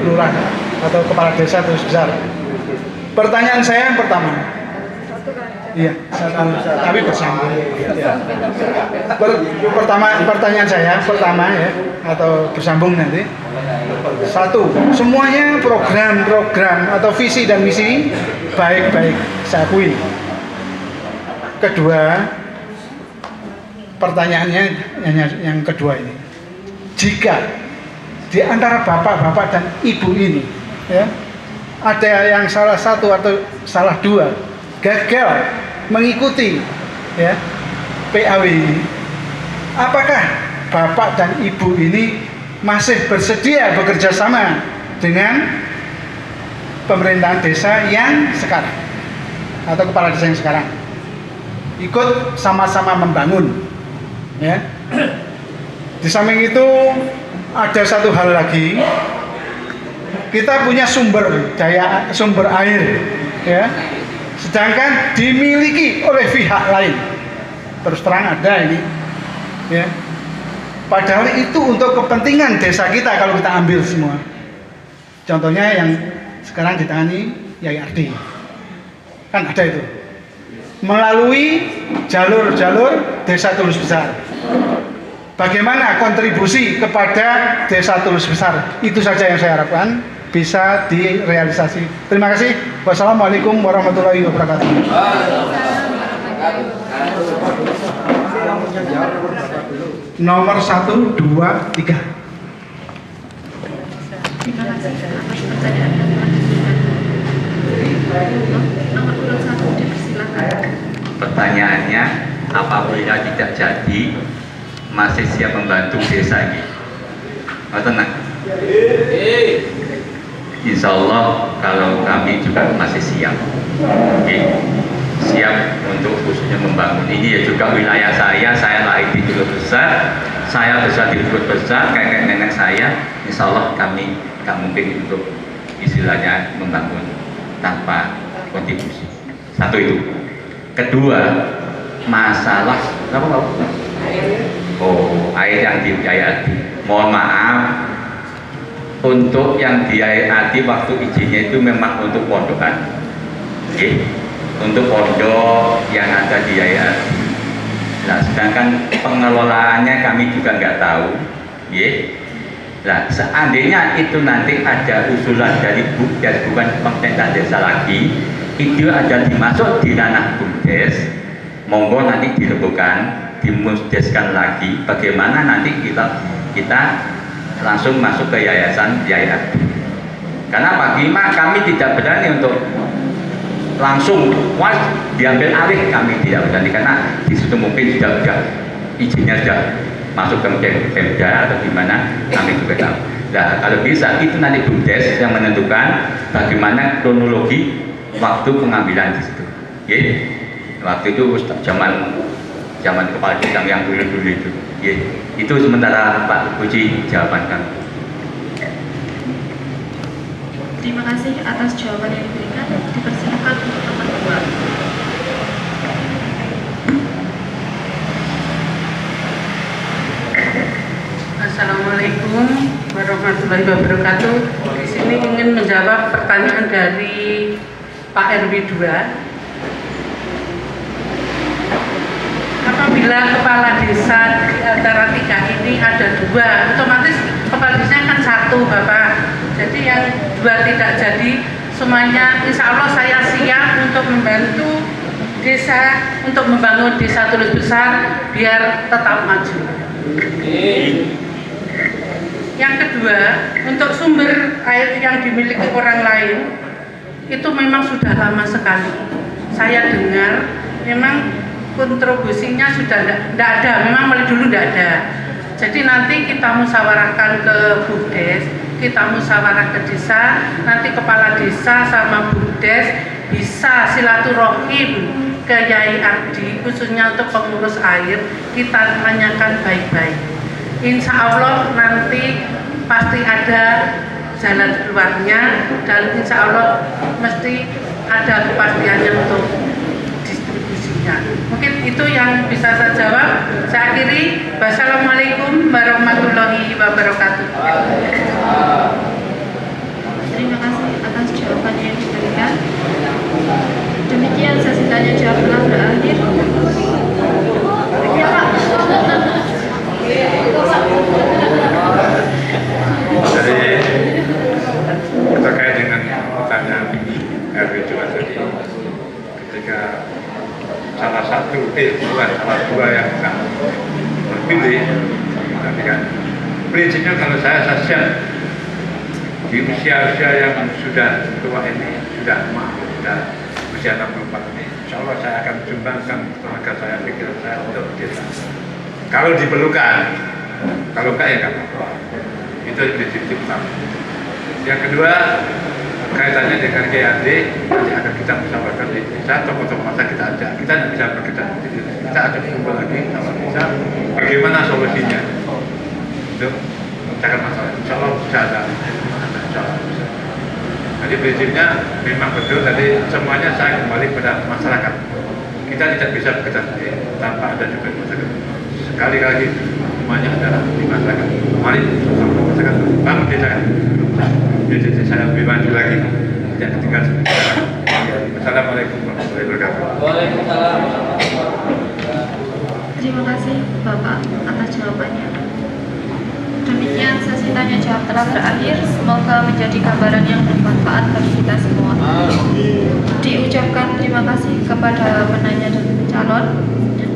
lurah atau kepala desa Tulus Besar. Pertanyaan saya yang pertama. Iya, tapi bersambung. Ya. Pertanyaan saya pertama ya, atau bersambung nanti. Satu, semuanya program atau visi dan misi baik-baik saya akui. Kedua, pertanyaannya yang kedua ini, jika di antara bapak-bapak dan ibu ini ya, ada yang salah satu atau salah dua gagal mengikuti ya PAW ini, apakah bapak dan ibu ini masih bersedia bekerja sama dengan pemerintahan desa yang sekarang atau kepala desa yang sekarang? ikut sama-sama membangun. Ya. Di samping itu ada satu hal lagi, kita punya sumber air, ya, sedangkan dimiliki oleh pihak lain. Terus terang ada ini, ya. Padahal itu untuk kepentingan desa kita kalau kita ambil semua. Contohnya yang sekarang ditangani Yai Ardi, kan ada itu. Melalui jalur-jalur Desa Tulus Besar. Bagaimana kontribusi kepada Desa Tulus Besar? Itu saja yang saya harapkan bisa direalisasi. Terima kasih. Wassalamualaikum warahmatullahi wabarakatuh. Nomor 1, 2, 3. Terima kasih atas pertanyaan yang telah diberikan. Nomor urut 1 dipersilakan. Pertanyaannya, apabila tidak jadi, masih siap membantu desa ini? Oh, tenang. Insya Allah kalau kami juga masih siap. Siap untuk khususnya membangun ini ya, juga wilayah saya lahir di Tulus Besar, saya besar di Tulus Besar, kakek nenek saya. Insya Allah kami tak mungkin untuk istilahnya membangun tanpa kontribusi. Satu itu. Kedua, masalah apa? Oh, air yang di Yai Ardi. Mohon maaf, untuk yang di Yai Ardi waktu izinnya itu memang untuk pondokan. Untuk pondok yang ada di Yai Ardi. Nah, sedangkan pengelolaannya kami juga nggak tahu. Nah, seandainya itu nanti ada usulan dari BUMDes, bukan pemerintah desa lagi, itu ada dimasuk di ranah BUMDes, monggo nanti dirembukan, dimusdeskan lagi, bagaimana nanti kita langsung masuk ke yayasan Yai Ardi. Karena kami tidak berani untuk langsung diambil alih, kami tidak berani karena di situ mungkin sudah izinnya sudah masuk ke Pemda atau gimana, kami juga tahu. Nah, kalau bisa itu nanti BUMDes yang menentukan bagaimana kronologi waktu pengambilan di situ. Waktu itu zaman kepala desa yang dulu itu. Itu sementara Pak Puji jawaban kami. Terima kasih atas jawaban yang diberikan. Dipersilakan untuk nomor 2. Assalamualaikum warahmatullahi wabarakatuh. Di sini ingin menjawab pertanyaan dari Pak RW 2. Apabila kepala desa di antara 3 ini ada 2, otomatis kepala desanya kan 1, Bapak. Jadi yang 2 tidak jadi, semuanya insya Allah saya siap untuk membantu desa, untuk membangun Desa Tulus Besar biar tetap maju. Yang kedua, untuk sumber air yang dimiliki orang lain itu memang sudah lama sekali. Saya dengar memang kontribusinya sudah tidak ada, memang mulai dulu tidak ada. Jadi nanti kita musyawarahkan ke BUMDes, kita musyawarah ke desa, nanti kepala desa sama BUMDes bisa silaturahim ke Yai Ardi khususnya untuk pengurus air, kita tanyakan baik-baik. Insya Allah nanti pasti ada jalan keluarnya dan insya Allah mesti ada kepastiannya untuk distribusinya. Mungkin itu yang bisa saya jawab. Saya akhiri. Wassalamualaikum warahmatullahi wabarakatuh. Terima kasih atas jawaban yang diberikan. Demikian sesi tanya jawab telah berakhir. Ya, Pak. Jadi terkait dengan pertanyaan RW 2 tadi, ketika salah dua yang terpilih, nanti kan prinsipnya kalau saya siap di usia yang sudah tua ini, sudah usia 64 ini, insya Allah saya akan sumbangkan tenaga saya, pikiran saya untuk desa. Kalau diperlukan, kalau enggak ya enggak apa-apa. Itu prinsip utama. Yang kedua, kaitannya dengan KAD, nanti akan kita musyawarahkan di desa, tokoh-tokoh masa kita ajak. kita tidak bisa bergerak. Jadi kita ada kumpul lagi sama desa, bagaimana solusinya untuk mencapai masalah. Insya Allah bisa ada. Insya Allah bisa. Jadi prinsipnya memang betul tadi semuanya saya kembali pada masyarakat. Kita tidak bisa bekerja sendiri tanpa ada juga masyarakat. Sekali lagi semuanya adalah di masyarakat. Mari sama masyarakat bangun desa. Jadi saya lebih maju lagi. Tidak ketinggalan sebentar. Assalamualaikum warahmatullahi wabarakatuh. Waalaikumsalam. Terima kasih Bapak atas jawabannya. Demikian sesi tanya jawab telah berakhir. Semoga menjadi gambaran yang bermanfaat bagi kita semua. Diucapkan terima kasih kepada penanya dan calon.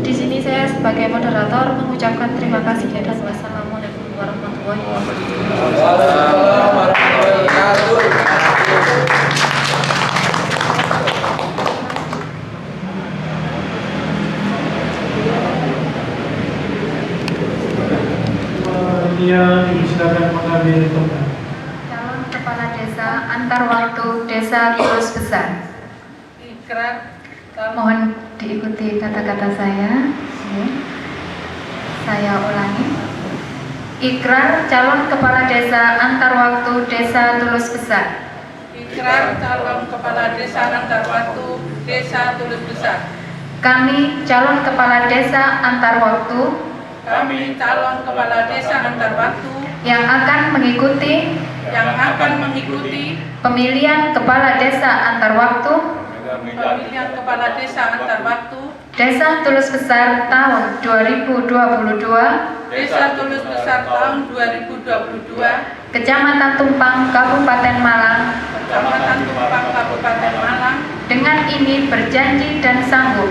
Di sini saya sebagai moderator mengucapkan terima kasih dan wassalamualaikum warahmatullahi wabarakatuh. Dia silakan mengambil tempat. Calon kepala desa antar waktu desa Tulus Besar. Ikrar. Mohon diikuti kata-kata saya. Saya ulangi. Ikrar calon kepala desa antar waktu desa Tulus Besar. Ikrar calon kepala desa antar waktu desa Tulus Besar. Kami calon kepala desa antar waktu Kami calon kepala desa antar waktu yang akan mengikuti pemilihan kepala desa antar waktu Desa Tulus Besar tahun 2022 Kecamatan Tumpang Kabupaten Malang dengan ini berjanji dan sanggup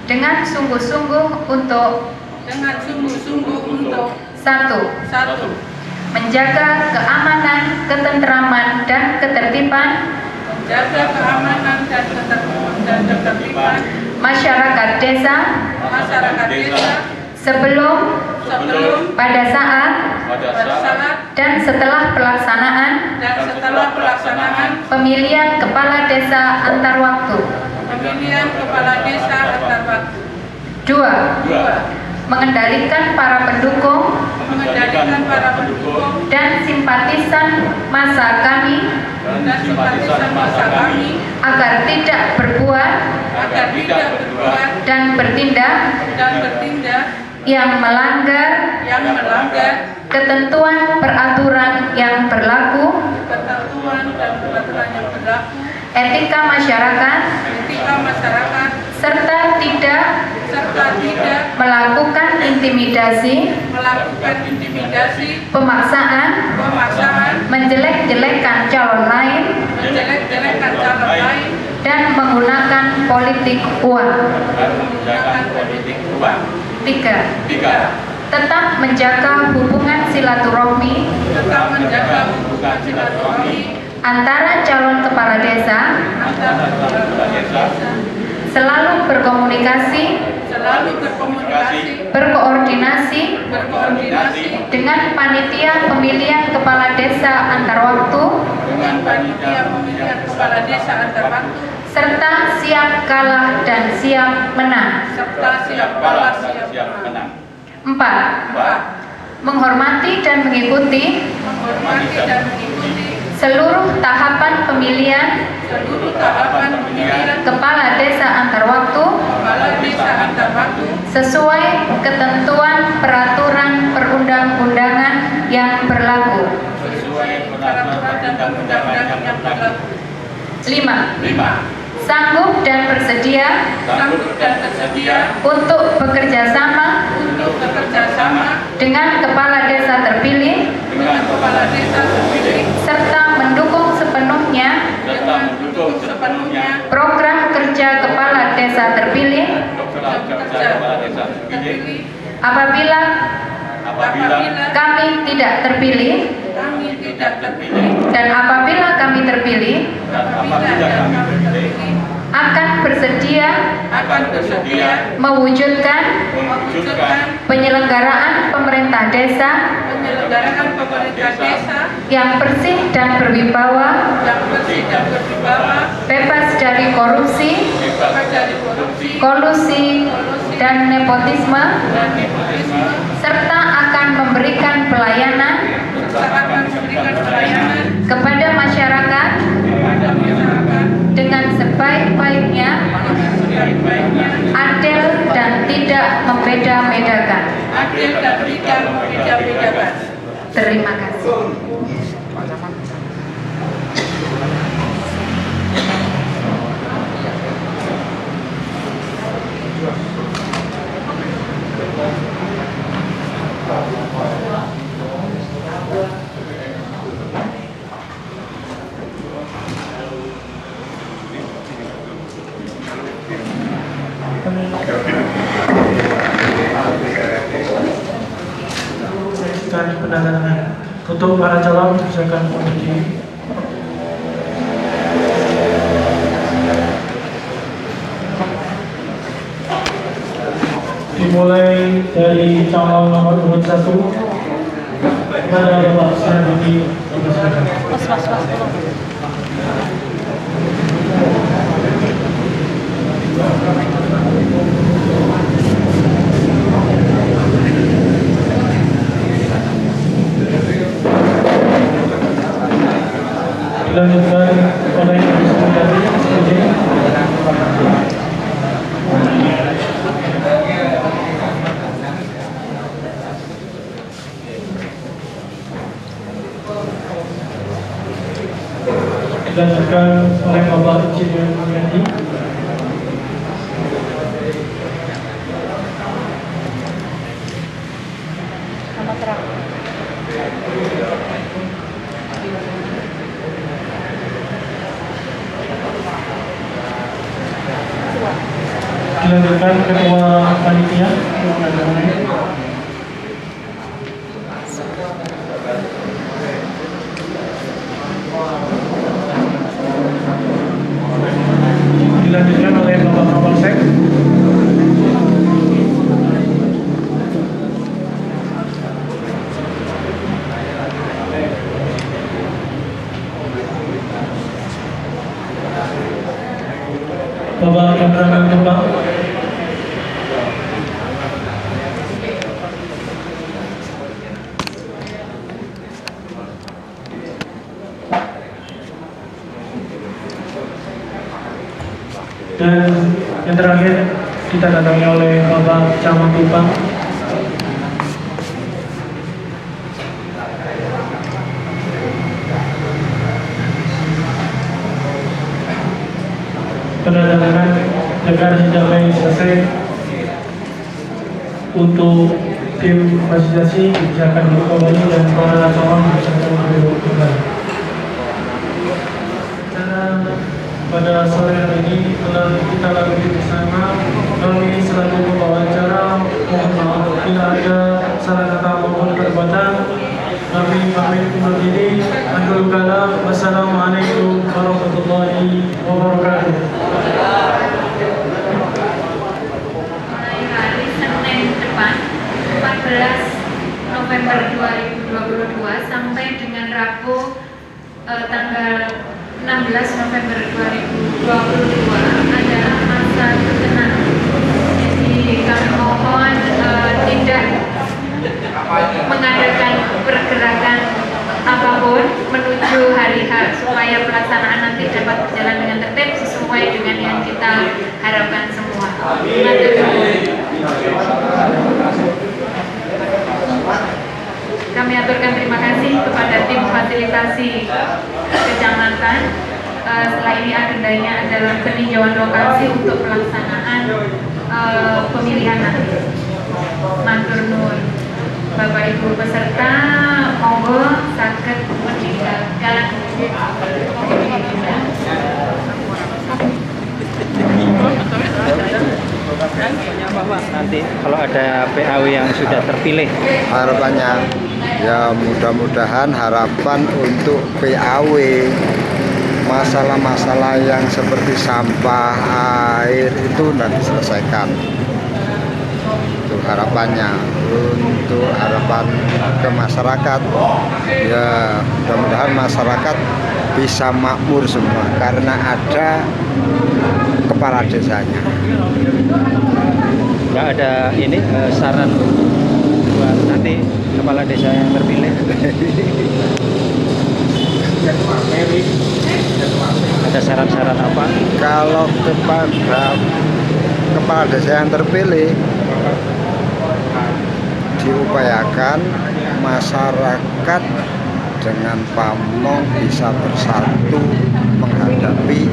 dengan sungguh-sungguh untuk satu, menjaga keamanan, ketentraman, dan ketertiban masyarakat desa sebelum, pada saat, dan setelah pelaksanaan pemilihan kepala desa antar waktu. Dua, mengendalikan para pendukung dan simpatisan massa kami agar tidak berbuat dan bertindak yang melanggar ketentuan peraturan yang berlaku, etika masyarakat, serta tidak melakukan intimidasi, pemaksaan, menjelek-jelekan calon lain, dan menggunakan politik uang. Tiga, tetap menjaga hubungan silaturahmi antara calon kepala desa, selalu berkomunikasi, berkoordinasi dengan panitia pemilihan kepala desa antar waktu, serta siap kalah dan siap menang. 4. Menghormati dan mengikuti seluruh tahapan pemilihan kepala desa antar waktu sesuai ketentuan peraturan perundang-undangan yang berlaku. 5. Sanggup dan bersedia untuk bekerja sama dengan kepala desa terpilih serta mendukung sepenuhnya program kerja kepala desa terpilih apabila kami tidak terpilih dan apabila kami terpilih akan bersedia mewujudkan penyelenggaraan pemerintahan pemerintah desa yang bersih dan berwibawa, bebas dari korupsi, kolusi, dan nepotisme, serta akan memberikan pelayanan kepada masyarakat dengan sebaik-baiknya, adil dan tidak membeda-bedakan. Terima kasih. Penandatangan untuk para calon silakan berdiri. Dimulai dari calon nomor urut 1 kepada Bapak Sanadi. Dilanjutkan oleh Ibu Sri dilanjutkan oleh Bapak Insinyur Mulyadi. Dilanjutkan Ketua Panitia untuk penandatangan. Dilanjutkan oleh Bapak Kapolsek. Bapak Kameramen Tumpang. Dan yang terakhir kita datangi oleh Bapak Camat Tumpang. Penandatangan deklarasi damai selesai untuk tim fasilitasi kebijakan di kembali dan para calon beserta penduduk kembali. Pada sore hari ini telah kita lalui bersama. Kami selaku pembawa acara mohon maaf bila ada salah kata maupun perbuatan. Kami pamit undur diri. Akhirul kalam. Wassalamualaikum warahmatullahi wabarakatuh. Mulai hari Senin depan 14 November 2022 sampai dengan Rabu tanggal 16 November 2022 adalah masa ketenangan. Jadi kami mohon tidak mengadakan pergerakan apapun menuju hari H supaya pelaksanaan nanti dapat berjalan dengan tertib sesuai dengan yang kita harapkan semua. Kami aturkan terima kasih kepada tim fasilitasi kecamatan. Setelah ini agendanya adalah peninjauan lokasi untuk pelaksanaan pemilihan nanti. Matur nuwun. Bapak Ibu peserta, monggo saged meninggalkan. Nanti kalau ada PAW yang sudah terpilih, harapannya ya mudah-mudahan harapan untuk PAW masalah-masalah yang seperti sampah, air itu nanti selesaikan. Itu harapannya untuk harapan ke masyarakat ya, mudah-mudahan masyarakat bisa makmur semua karena ada kepala desanya. Nggak ada ini saran buat nanti kepala desa yang terpilih. Ada saran-saran apa? Kalau kepada kepala desa yang terpilih, diupayakan masyarakat dengan pamong bisa bersatu menghadapi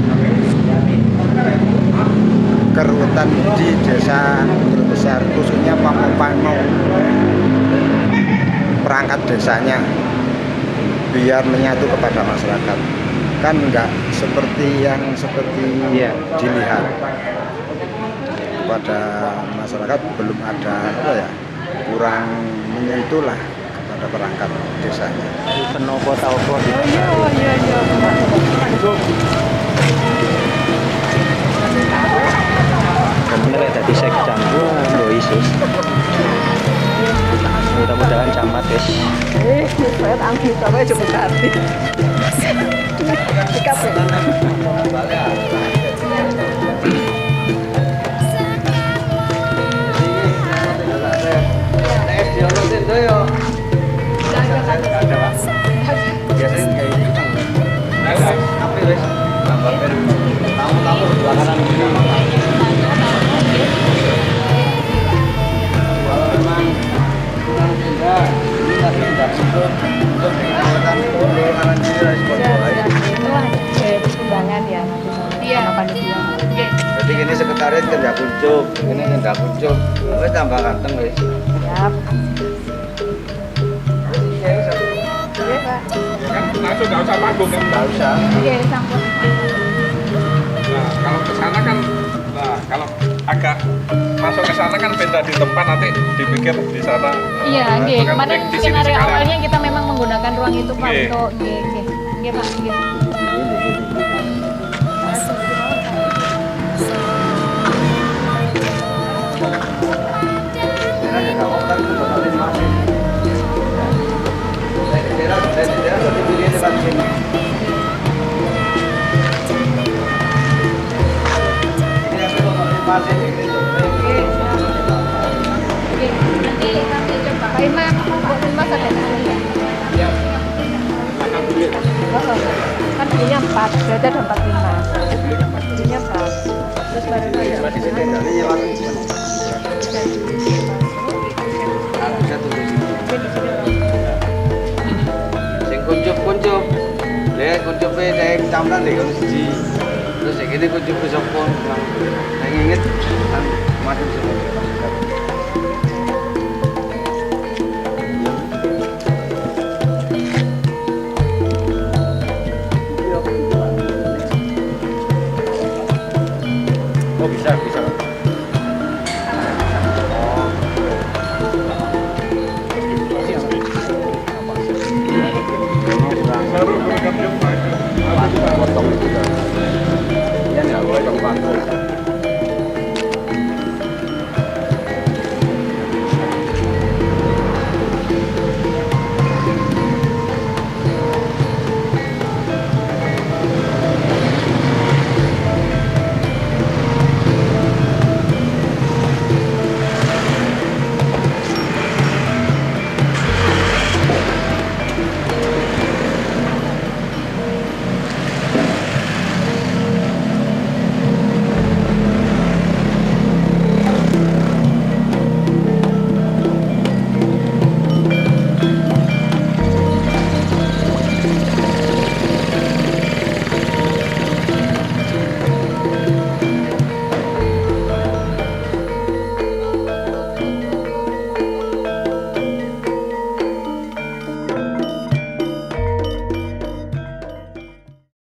kerutan di desa besar, khususnya pamong-pamong perangkat desanya, biar menyatu kepada masyarakat. Kan enggak seperti yang dilihat pada masyarakat, belum ada kurang menyentuh lah kepada perangkat desanya. Penopo tahu kok. Bener ya tadi sekjan lo Yesus. Mudah-mudahan camat guys. Saya angki sampai coba ganti. Jadi ini sekretariat kerja kucuk, ini kerja kucuk, wes tambah ganteng wes. Siap. Langsung nggak usah panggung kan? Nggak usah. Iya, sangkut. Nah, kalau ke sana kan, kalau agak masuk ke sana kan beda di tempat, nanti dipikir di sana. Iya, nggih. Kan Kemarin di sini skenario sekalian. awalnya kita memang menggunakan ruang itu Pak Nggih. untuk nggih, Pak, nggih. Nanti kami coba. Pak Imam, Pak Imam ada di sini ya? Kan belinya 4, berarti ada 45. Belinya 4. Terus baru ada. Sing kuncup-kuncup, lihat kuncupnya saya camkan deh kalau siji. Terus yang ini kuncup ke sopon, yang inget kan macam semua. Oh bisa. Potong itu kan. Ya nggak potong